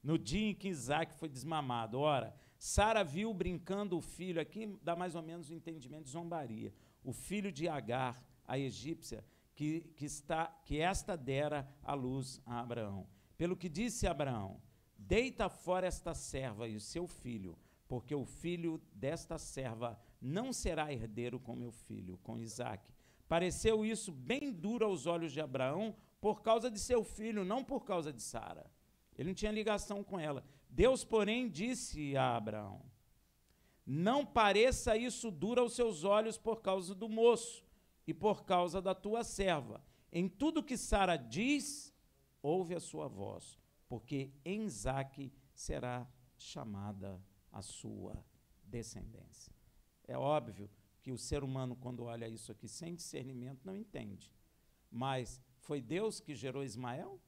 S1: No dia em que Isaac foi desmamado. Ora, Sara viu brincando o filho, aqui dá mais ou menos o entendimento de zombaria, o filho de Agar, a egípcia, que esta dera à luz a Abraão. Pelo que disse Abraão: deita fora esta serva e o seu filho, porque o filho desta serva não será herdeiro com meu filho, com Isaque. Pareceu isso bem duro aos olhos de Abraão por causa de seu filho, não por causa de Sara. Ele não tinha ligação com ela. Deus, porém, disse a Abraão: não pareça isso duro aos seus olhos por causa do moço e por causa da tua serva. Em tudo que Sara diz, ouve a sua voz, porque em Isaque será chamada a sua descendência. É óbvio que o ser humano, quando olha isso aqui sem discernimento, não entende. Mas foi Deus que gerou Ismael?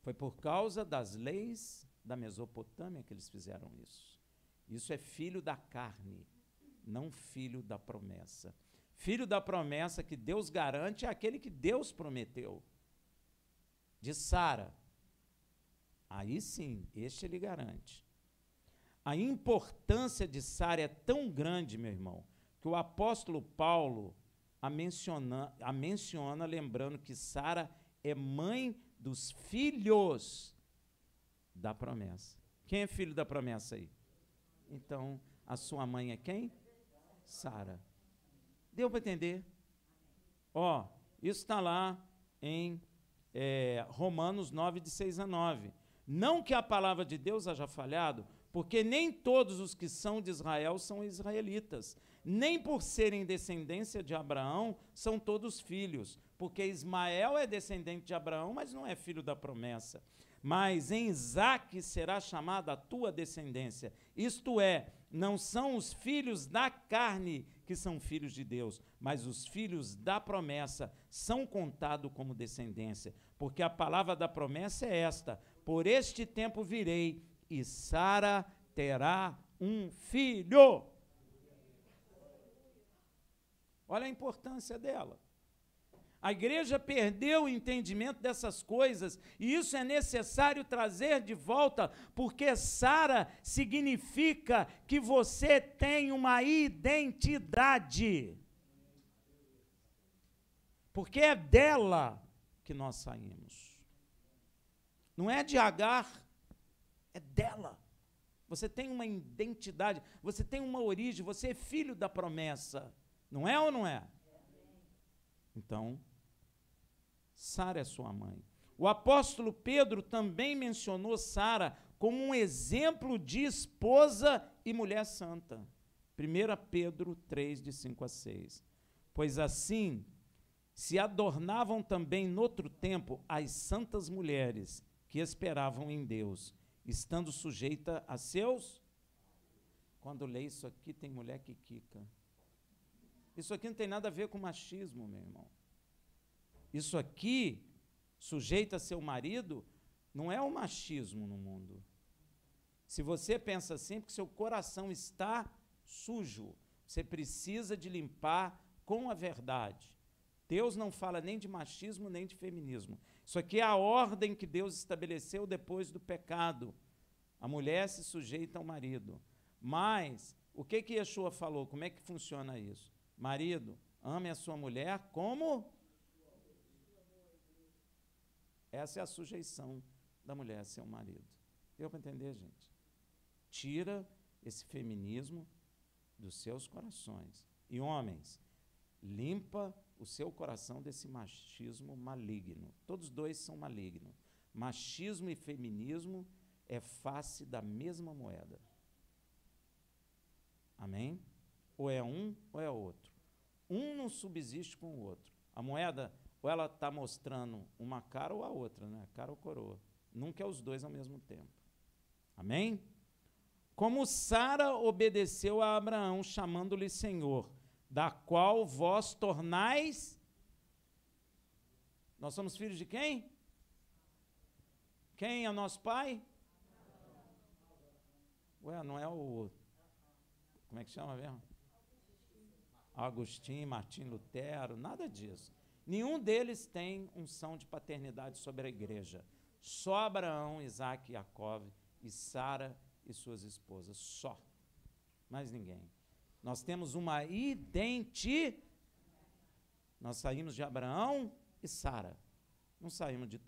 S1: Foi por causa das leis da Mesopotâmia que eles fizeram isso. Isso é filho da carne, não filho da promessa. Filho da promessa que Deus garante é aquele que Deus prometeu. De Sara. Aí sim, este ele garante. A importância de Sara é tão grande, meu irmão, que o apóstolo Paulo a menciona lembrando que Sara é mãe dos filhos da promessa. Quem é filho da promessa aí? Então, a sua mãe é quem? Sara. Deu para entender? Ó, isso está lá em Romanos 9, de 6 a 9. Não que a palavra de Deus haja falhado, porque nem todos os que são de Israel são israelitas, nem por serem descendência de Abraão são todos filhos, porque Ismael é descendente de Abraão, mas não é filho da promessa. Mas em Isaque será chamada a tua descendência, isto é, não são os filhos da carne que são filhos de Deus, mas os filhos da promessa são contados como descendência, porque a palavra da promessa é esta: por este tempo virei, e Sara terá um filho. Olha a importância dela. A igreja perdeu o entendimento dessas coisas, e isso é necessário trazer de volta, porque Sara significa que você tem uma identidade. Porque é dela que nós saímos. Não é de Agar, é dela. Você tem uma identidade, você tem uma origem, você é filho da promessa. Não é ou não é? Então, Sara é sua mãe. O apóstolo Pedro também mencionou Sara como um exemplo de esposa e mulher santa. 1 Pedro 3, de 5 a 6. Pois assim se adornavam também noutro tempo as santas mulheres que esperavam em Deus, estando sujeita a seus... Quando lê isso aqui, tem mulher que quica. Isso aqui não tem nada a ver com machismo, meu irmão. Isso aqui, sujeita a seu marido, não é o machismo no mundo. Se você pensa assim, porque seu coração está sujo, você precisa de limpar com a verdade. Deus não fala nem de machismo, nem de feminismo. Isso aqui é a ordem que Deus estabeleceu depois do pecado. A mulher se sujeita ao marido. Mas, o que Yeshua falou? Como é que funciona isso? Marido, ame a sua mulher como... Essa é a sujeição da mulher a seu marido. Deu para entender, gente? Tira esse feminismo dos seus corações. E homens, limpa o seu coração desse machismo maligno. Todos dois são malignos. Machismo e feminismo é face da mesma moeda. Amém? Ou é um ou é outro. Um não subsiste com o outro. A moeda, ou ela está mostrando uma cara ou a outra, né? Cara ou coroa. Nunca é os dois ao mesmo tempo. Amém? Como Sara obedeceu a Abraão, chamando-lhe Senhor, da qual vós tornais. Nós somos filhos de quem? Quem é o nosso pai? Ué, não é o... Como é que chama mesmo? Agostinho, Martim Lutero, nada disso. Nenhum deles tem unção de paternidade sobre a igreja. Só Abraão, Isaac e Jacó e Sara e suas esposas. Só. Mais ninguém. Nós temos uma identidade. Nós saímos de Abraão e Sara. Não saímos de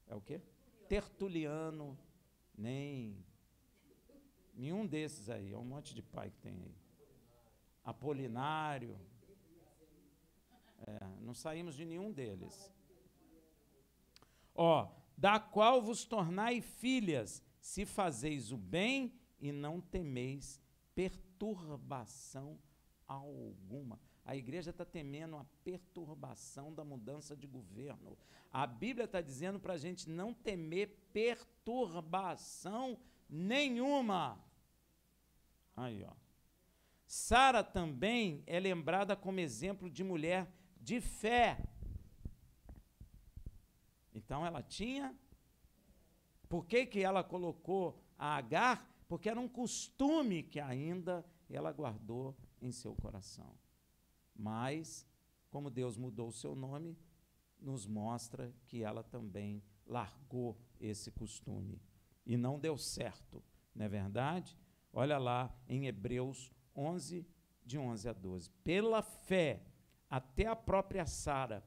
S1: é o quê? Tertuliano, nem nenhum desses aí. É um monte de pai que tem aí. Apolinário. Não saímos de nenhum deles. Da qual vos tornai filhas, se fazeis o bem e não temeis perturbação alguma. A igreja está temendo a perturbação da mudança de governo. A Bíblia está dizendo para a gente não temer perturbação nenhuma. Aí, ó. Sara também é lembrada como exemplo de mulher de fé. Então ela tinha. Por que ela colocou a Agar? Porque era um costume que ainda ela guardou em seu coração. Mas, como Deus mudou o seu nome, nos mostra que ela também largou esse costume. E não deu certo, não é verdade? Olha lá em Hebreus 11, de 11 a 12. Pela fé, até a própria Sara,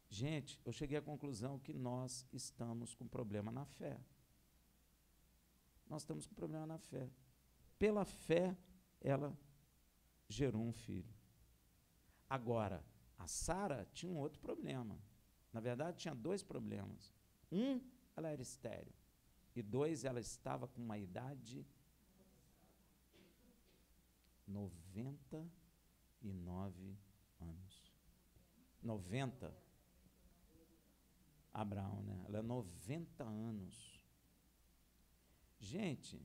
S1: Gente, eu cheguei à conclusão que nós estamos com problema na fé. Nós estamos com problema na fé. Pela fé, ela gerou um filho. Agora, a Sara tinha um outro problema. Na verdade, tinha dois problemas. Um, ela era estéril. E dois, ela estava com uma idade 99 anos. 90. Abraão, né? Ela é 90 anos. Gente,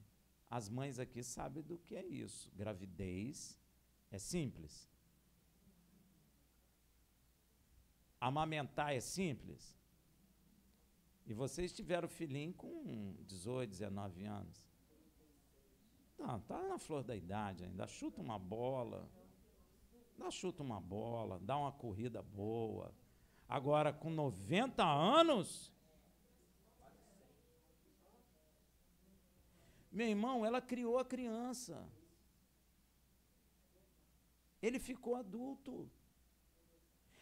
S1: as mães aqui sabem do que é isso. Gravidez é simples. Amamentar é simples. E vocês tiveram filhinho com 18, 19 anos. Não, está na flor da idade ainda. Chuta uma bola. Dá uma corrida boa. Agora, com 90 anos... Meu irmão, ela criou a criança. Ele ficou adulto.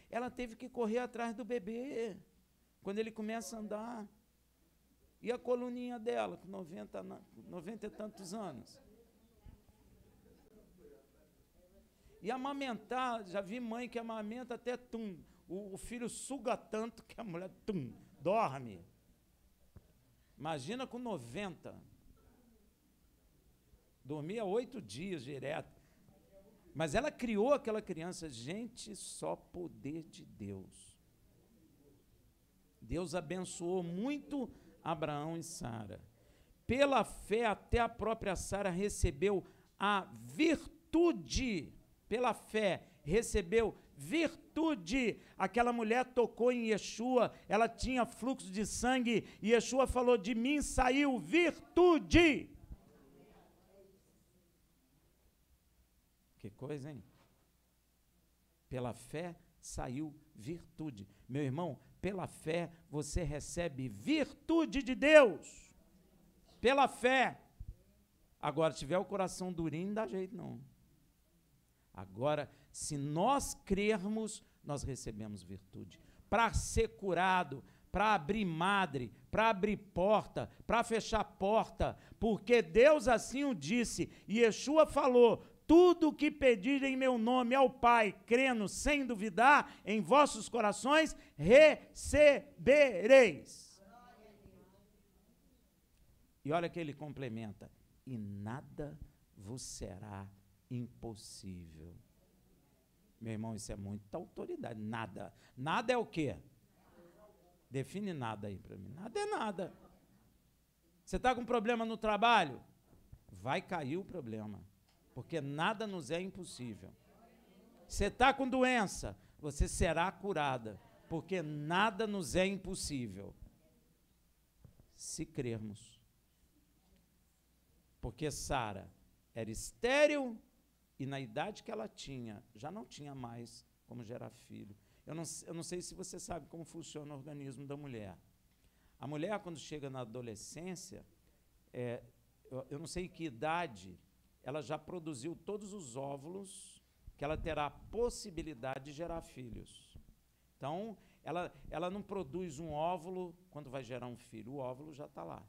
S1: Ela teve que correr atrás do bebê, quando ele começa a andar. E a coluninha dela, com 90 e tantos anos. E amamentar, já vi mãe que amamenta até o filho suga tanto que a mulher dorme. Imagina com 90. Dormia 8 dias direto. Mas ela criou aquela criança. Gente, só poder de Deus. Deus abençoou muito Abraão e Sara. Pela fé, até a própria Sara recebeu a virtude. Pela fé, recebeu virtude. Aquela mulher tocou em Yeshua, ela tinha fluxo de sangue, e Yeshua falou: de mim saiu virtude. Que coisa, hein? Pela fé saiu virtude. Meu irmão, pela fé você recebe virtude de Deus. Pela fé. Agora, se tiver o coração durinho, não dá jeito não. Agora, se nós crermos, nós recebemos virtude. Para ser curado, para abrir madre, para abrir porta, para fechar porta, porque Deus assim o disse, e Yeshua falou: tudo o que pedirem em meu nome ao Pai, crendo, sem duvidar, em vossos corações, recebereis. E olha que ele complementa: e nada vos será impossível. Meu irmão, isso é muita autoridade. Nada. Nada é o quê? Define nada aí para mim. Nada é nada. Você está com problema no trabalho? vai cair o problema, porque nada nos é impossível. Você está com doença, você será curada, porque nada nos é impossível, se crermos. Porque Sara era estéril e na idade que ela tinha, já não tinha mais como gerar filho. Eu não sei se você sabe como funciona o organismo da mulher. A mulher, quando chega na adolescência, eu não sei que idade, ela já produziu todos os óvulos que ela terá a possibilidade de gerar filhos. Então, ela não produz um óvulo quando vai gerar um filho, o óvulo já está lá.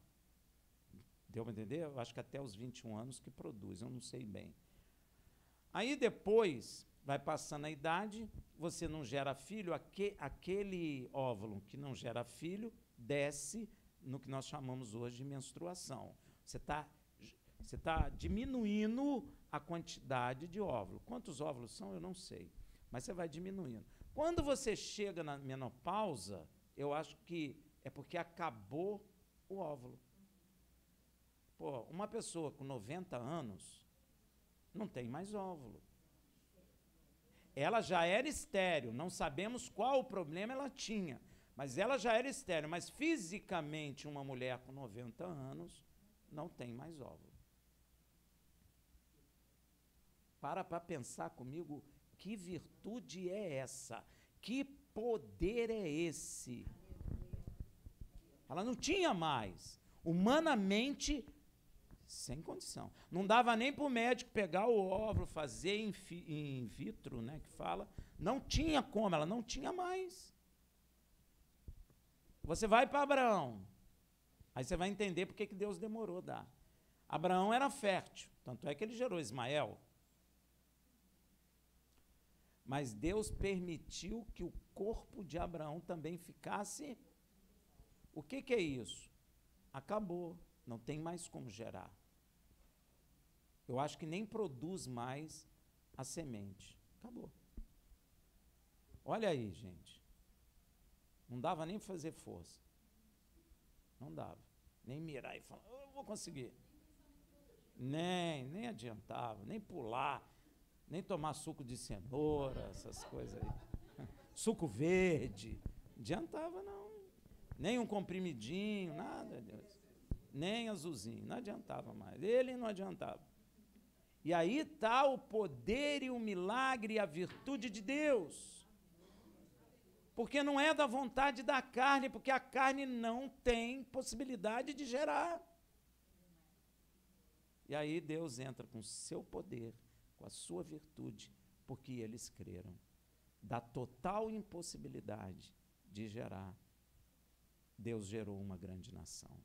S1: Deu para entender? Eu acho que até os 21 anos que produz, eu não sei bem. Aí depois, vai passando a idade, você não gera filho, aquele óvulo que não gera filho, desce no que nós chamamos hoje de menstruação. Você está diminuindo a quantidade de óvulo. Quantos óvulos são, eu não sei, mas você vai diminuindo. Quando você chega na menopausa, eu acho que é porque acabou o óvulo. Pô, uma pessoa com 90 anos não tem mais óvulo. Ela já era estéril, não sabemos qual o problema ela tinha, mas ela já era estéril, mas fisicamente uma mulher com 90 anos não tem mais óvulo. Para pensar comigo, que virtude é essa? Que poder é esse? Ela não tinha mais. Humanamente, sem condição. Não dava nem para o médico pegar o óvulo, fazer in vitro, né, que fala. Não tinha como, ela não tinha mais. Você vai para Abraão, aí você vai entender por que Deus demorou a dar. Abraão era fértil, tanto é que ele gerou Ismael. Mas Deus permitiu que o corpo de Abraão também ficasse... O que é isso? Acabou, não tem mais como gerar. Eu acho que nem produz mais a semente. Acabou. Olha aí, gente. Não dava nem para fazer força. Não dava. Nem mirar e falar, eu vou conseguir. Nem adiantava, nem pular, nem tomar suco de cenoura, essas coisas aí. Suco verde. Adiantava, não. Nem um comprimidinho, nada disso. Nem azulzinho, não adiantava mais. Ele não adiantava. E aí está o poder e o milagre e a virtude de Deus. Porque não é da vontade da carne, porque a carne não tem possibilidade de gerar. E aí Deus entra com o seu poder, com a sua virtude, porque eles creram. Da total impossibilidade de gerar, Deus gerou uma grande nação.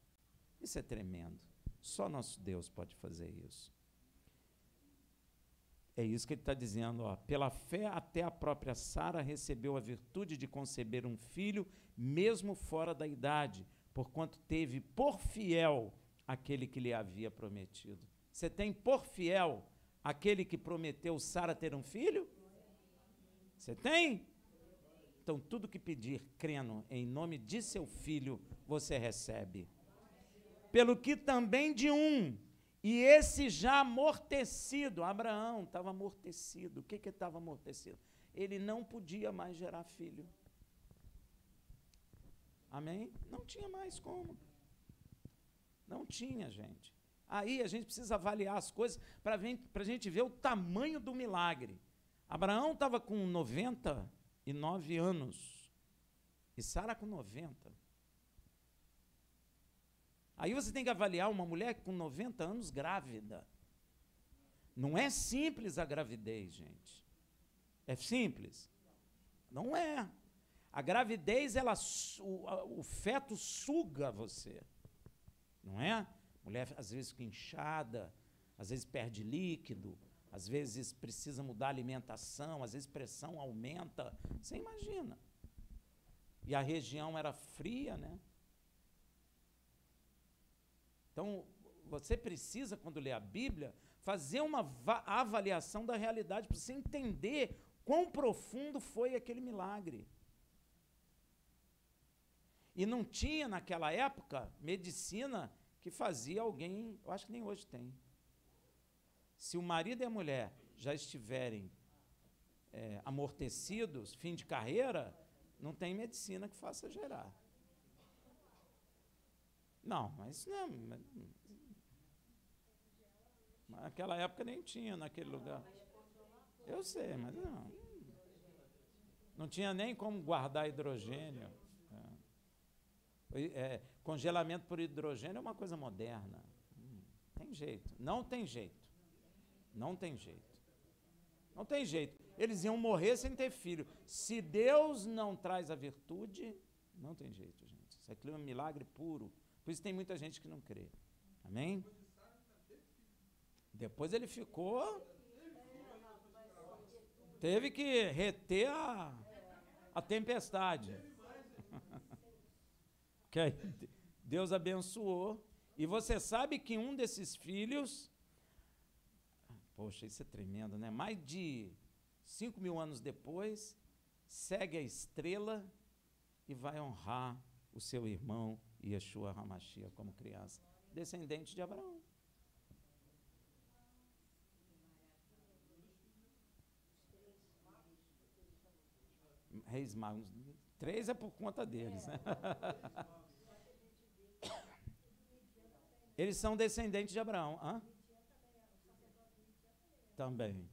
S1: Isso é tremendo. Só nosso Deus pode fazer isso. É isso que ele está dizendo, ó. Pela fé, até a própria Sara recebeu a virtude de conceber um filho, mesmo fora da idade, porquanto teve por fiel aquele que lhe havia prometido. Você tem por fiel aquele que prometeu Sara ter um filho? Você tem? Então, tudo que pedir, crendo em nome de seu filho, você recebe. Pelo que também de um, e esse já amortecido, Abraão estava amortecido. O que estava amortecido? Ele não podia mais gerar filho. Amém? Não tinha mais como. Não tinha, gente. Aí a gente precisa avaliar as coisas para a gente ver o tamanho do milagre. Abraão estava com 99 anos e Sara com 90. Aí você tem que avaliar uma mulher com 90 anos grávida. Não é simples a gravidez, gente. É simples? Não é. A gravidez, o feto suga você. Não é? Mulher, às vezes, fica inchada, às vezes perde líquido, às vezes precisa mudar a alimentação, às vezes pressão aumenta. Você imagina. E a região era fria, né? Então, você precisa, quando lê a Bíblia, fazer uma avaliação da realidade, para você entender quão profundo foi aquele milagre. E não tinha, naquela época, medicina que fazia alguém, eu acho que nem hoje tem, Se o marido e a mulher já estiverem amortecidos, fim de carreira, não tem medicina que faça gerar. Não, mas não. Naquela época nem tinha naquele lugar. Eu sei, mas não. Não tinha nem como guardar hidrogênio. Congelamento por hidrogênio é uma coisa moderna. Tem jeito. Não tem jeito. Não tem jeito. Não tem jeito. Eles iam morrer sem ter filho. Se Deus não traz a virtude, não tem jeito, gente. Isso aqui é um milagre puro. Por isso tem muita gente que não crê. Amém? Depois ele ficou... Teve que reter a tempestade. Que aí Deus abençoou. E você sabe que um desses filhos... Poxa, isso é tremendo, né? Mais de 5.000 anos depois, segue a estrela e vai honrar o seu irmão Yeshua HaMashiach como criança. Descendente de Abraão. Reis Magos. 3 é por conta deles, né? Eles são descendentes de Abraão. Hã? Também.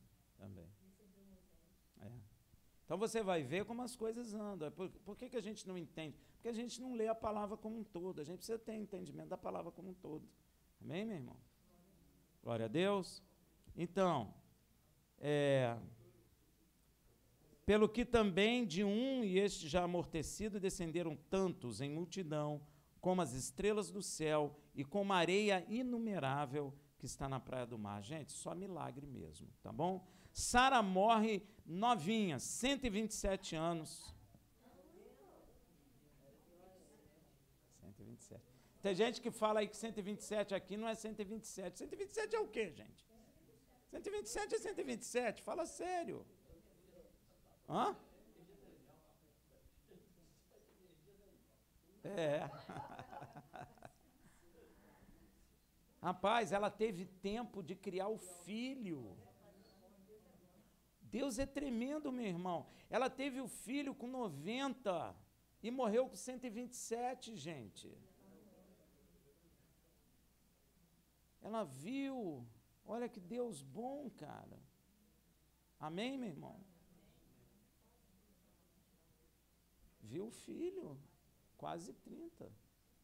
S1: Então você vai ver como as coisas andam. Por que a gente não entende? Porque a gente não lê a palavra como um todo. A gente precisa ter entendimento da palavra como um todo. Amém, meu irmão? Glória a Deus. Então, pelo que também de um e este já amortecido descenderam tantos em multidão, como as estrelas do céu e como a areia inumerável que está na praia do mar. Gente, só milagre mesmo, tá bom? Sara morre novinha, 127 anos. 127. Tem gente que fala aí que 127 aqui não é 127. 127 é o quê, gente? 127 é 127, fala sério. Hã? Rapaz, ela teve tempo de criar o filho. Deus é tremendo, meu irmão. Ela teve o filho com 90 e morreu com 127, gente. Ela viu. Olha que Deus bom, cara. Amém, meu irmão? Viu o filho, quase 30.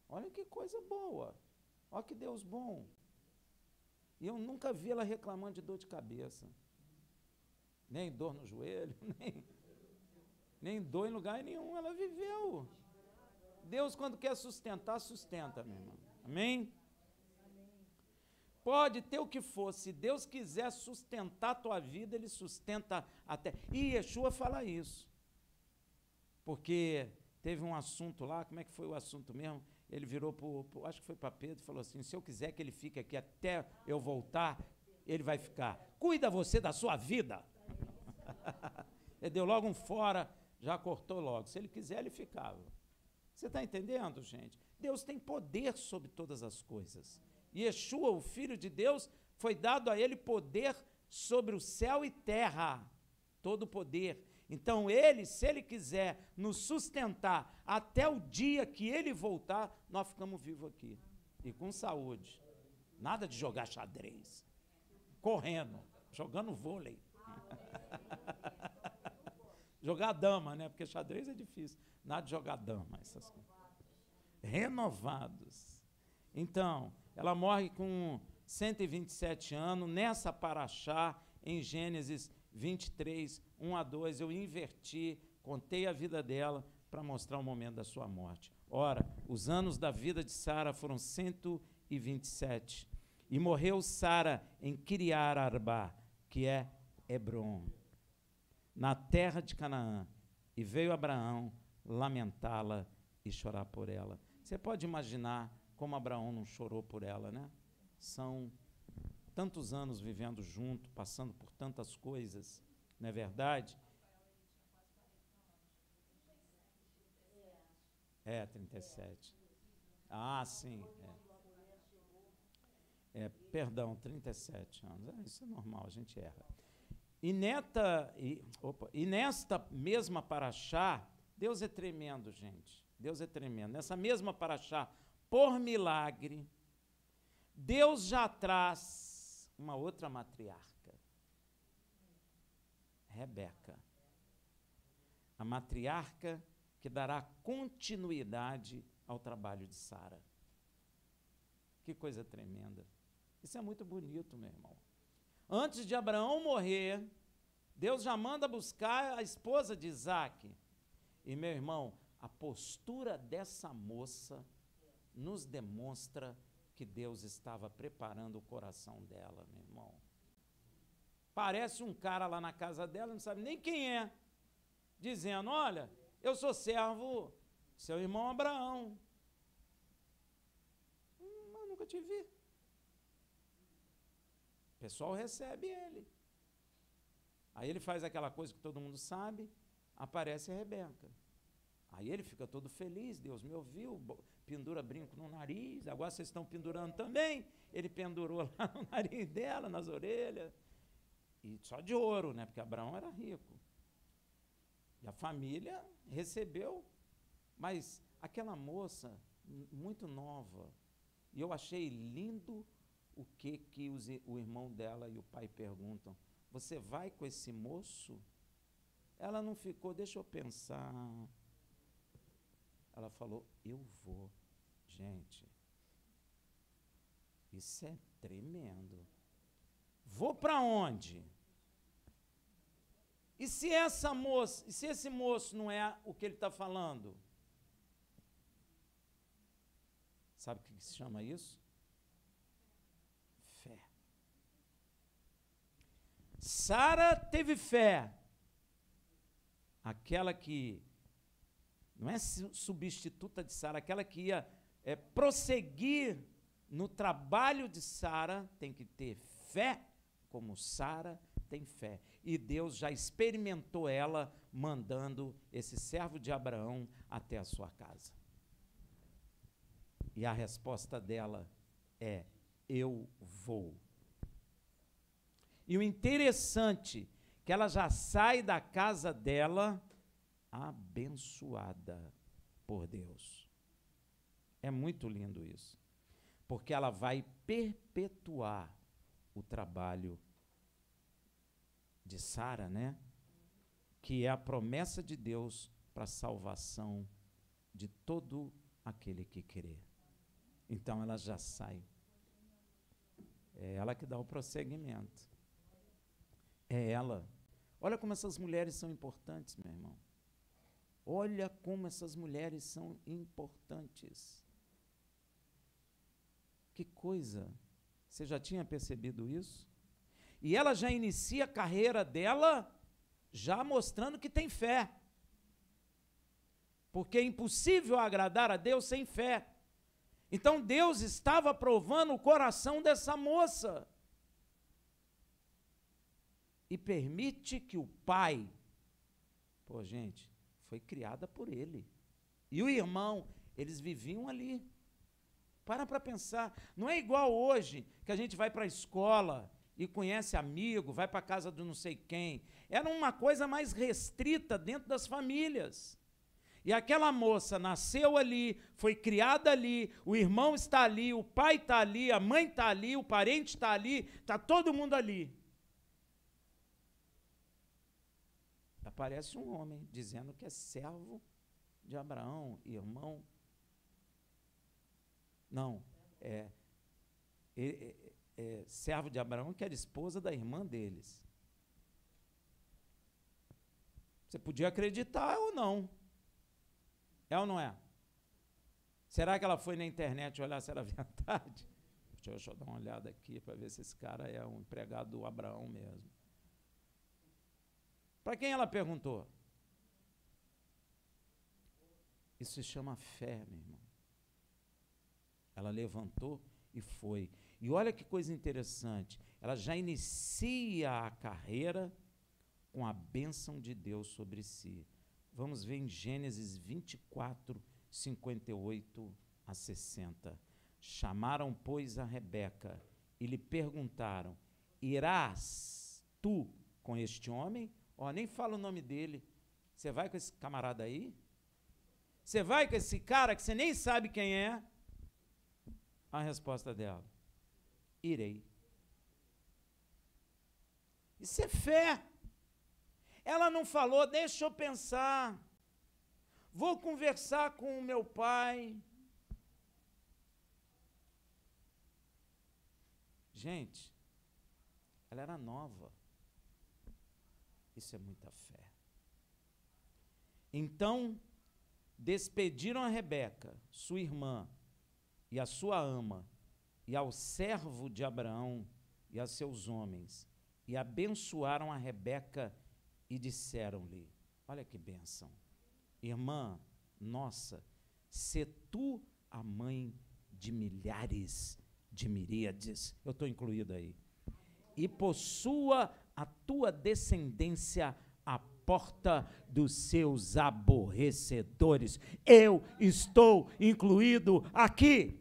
S1: Olha que coisa boa. Olha que Deus bom. E eu nunca vi ela reclamando de dor de cabeça. Nem dor no joelho, nem dor em lugar nenhum. Ela viveu. Deus, quando quer sustentar, sustenta, meu irmão. Amém? Pode ter o que for. Se Deus quiser sustentar a tua vida, Ele sustenta até. E Yeshua fala isso. Porque teve um assunto lá, como é que foi o assunto mesmo? Ele virou acho que foi para Pedro e falou assim, se eu quiser que ele fique aqui até eu voltar, ele vai ficar. Cuida você da sua vida. Ele deu logo um fora, já cortou logo. Se ele quiser, ele ficava. Você está entendendo, gente? Deus tem poder sobre todas as coisas. E Yeshua, o Filho de Deus, foi dado a ele poder sobre o céu e terra. Todo o poder. Então, ele, se ele quiser nos sustentar até o dia que ele voltar, nós ficamos vivos aqui. E com saúde. Nada de jogar xadrez. Correndo. Jogando vôlei. Jogar dama, né? Porque xadrez é difícil. Nada de jogar dama. Essas coisas. Renovados. Então, ela morre com 127 anos. Nessa paraxá, em Gênesis 23, 1 a 2, eu inverti, contei a vida dela para mostrar o momento da sua morte. Ora, os anos da vida de Sara foram 127. E morreu Sara em Kiriat Arba, que é Hebron, na terra de Canaã. E veio Abraão lamentá-la e chorar por ela. Você pode imaginar como Abraão não chorou por ela, né? São tantos anos vivendo junto, passando por tantas coisas, não é verdade? 37. Ah, sim. Perdão, 37 anos. Isso é normal, a gente erra. E nesta mesma paraxá, Deus é tremendo, gente. Deus é tremendo. Nessa mesma paraxá, por milagre, Deus já traz uma outra matriarca, Rebeca. A matriarca que dará continuidade ao trabalho de Sara. Que coisa tremenda. Isso é muito bonito, meu irmão. Antes de Abraão morrer, Deus já manda buscar a esposa de Isaque. E, meu irmão, a postura dessa moça nos demonstra que Deus estava preparando o coração dela, meu irmão. Parece um cara lá na casa dela, não sabe nem quem é, dizendo, olha, eu sou servo do seu irmão Abraão. Mas nunca te vi. O pessoal recebe ele. Aí ele faz aquela coisa que todo mundo sabe, aparece a Rebeca. Aí ele fica todo feliz, Deus me ouviu, pendura brinco no nariz, agora vocês estão pendurando também. Ele pendurou lá no nariz dela, nas orelhas, e só de ouro, né? Porque Abraão era rico. E a família recebeu, mas aquela moça, muito nova, e eu achei lindo o que o irmão dela e o pai perguntam, você vai com esse moço? Ela não ficou, deixa eu pensar. Ela falou, eu vou. Gente, isso é tremendo. Vou para onde? E se esse moço não é o que ele está falando? Sabe o que se chama isso? Fé. Sara teve fé. Aquela que não é substituta de Sara, aquela que ia prosseguir no trabalho de Sara, tem que ter fé, como Sara tem fé. E Deus já experimentou ela, mandando esse servo de Abraão até a sua casa. E a resposta dela é, eu vou. E o interessante, que ela já sai da casa dela abençoada por Deus. É muito lindo isso, porque ela vai perpetuar o trabalho de Sara, né? Que é a promessa de Deus para a salvação de todo aquele que crê. Então ela já sai. É ela que dá o prosseguimento. É ela. Olha como essas mulheres são importantes, meu irmão. Olha como essas mulheres são importantes. Que coisa! Você já tinha percebido isso? E ela já inicia a carreira dela já mostrando que tem fé. Porque é impossível agradar a Deus sem fé. Então Deus estava provando o coração dessa moça. E permite que o pai, gente, foi criada por ele. E o irmão, eles viviam ali. Para pensar. Não é igual hoje, que a gente vai para a escola e conhece amigo, vai para a casa do não sei quem. Era uma coisa mais restrita dentro das famílias. E aquela moça nasceu ali, foi criada ali, o irmão está ali, o pai está ali, a mãe está ali, o parente está ali, está todo mundo ali. Aparece um homem dizendo que é servo de Abraão, irmão. Não, servo de Abraão, que era esposa da irmã deles. Você podia acreditar ou não. É ou não é? Será que ela foi na internet olhar se era verdade? Deixa eu dar uma olhada aqui para ver se esse cara é um empregado do Abraão mesmo. Para quem ela perguntou? Isso se chama fé, meu irmão. Ela levantou e foi. E olha que coisa interessante. Ela já inicia a carreira com a bênção de Deus sobre si. Vamos ver em Gênesis 24, 58 a 60. Chamaram, pois, a Rebeca e lhe perguntaram: irás tu com este homem? Ó, nem fala o nome dele. Você vai com esse camarada aí? Você vai com esse cara que você nem sabe quem é? A resposta dela: irei. Isso é fé. Ela não falou: deixa eu pensar, vou conversar com o meu pai. Gente, ela era nova. Isso é muita fé. Então, despediram a Rebeca, sua irmã, e a sua ama, e ao servo de Abraão, e a seus homens, e abençoaram a Rebeca, e disseram-lhe: olha que bênção, irmã nossa, sê tu a mãe de milhares de miríades, eu estou incluído aí, e possua a tua descendência a porta dos seus aborrecedores. Eu estou incluído aqui.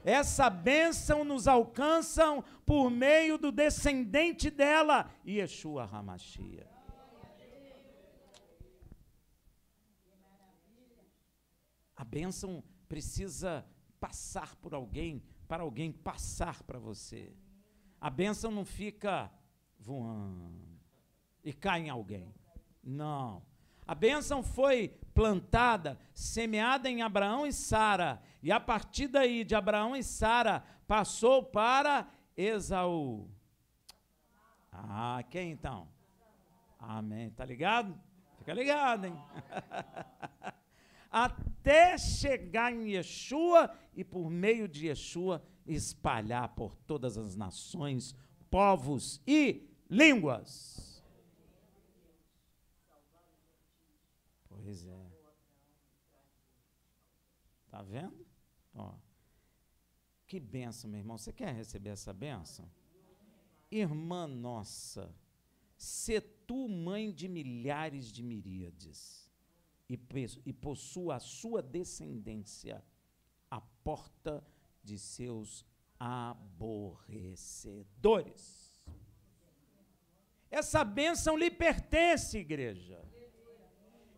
S1: Essa bênção nos alcança por meio do descendente dela, Yeshua HaMashiach. A bênção precisa passar por alguém, para alguém passar para você. A bênção não fica voando e cai em alguém. Não. A bênção foi plantada, semeada em Abraão e Sara, e a partir daí, de Abraão e Sara, passou para Esaú. Ah, quem então? Amém. Tá ligado? Fica ligado, hein? Até chegar em Yeshua e, por meio de Yeshua, espalhar por todas as nações, povos e línguas. Pois é. Tá vendo? Ó. Que bênção, meu irmão. Você quer receber essa bênção? Irmã nossa, sê tu mãe de milhares de miríades, e possua a sua descendência à porta de seus aborrecedores. Essa bênção lhe pertence, igreja.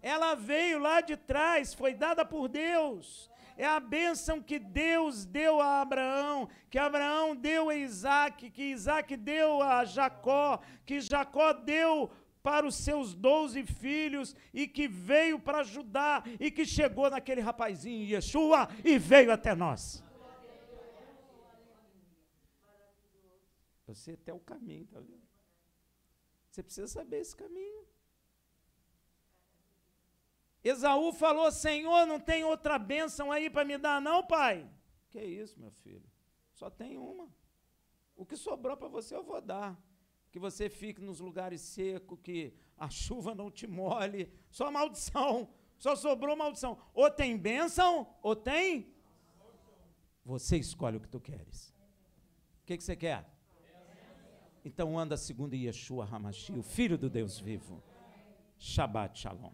S1: Ela veio lá de trás, foi dada por Deus. É a bênção que Deus deu a Abraão, que Abraão deu a Isaac, que Isaac deu a Jacó, que Jacó deu para os seus 12 filhos, e que veio para Judá, e que chegou naquele rapazinho, Yeshua, e veio até nós. Eu sei até o caminho, tá vendo? Você precisa saber esse caminho. Esaú falou: Senhor, não tem outra bênção aí para me dar não, pai? Que isso, meu filho? Só tem uma. O que sobrou para você eu vou dar. Que você fique nos lugares secos, que a chuva não te molhe. Só maldição. Só sobrou maldição. Ou tem bênção, ou tem... Você escolhe o que tu queres. O que você quer? Então anda segundo Yeshua HaMashiach, o Filho do Deus vivo. Shabbat Shalom.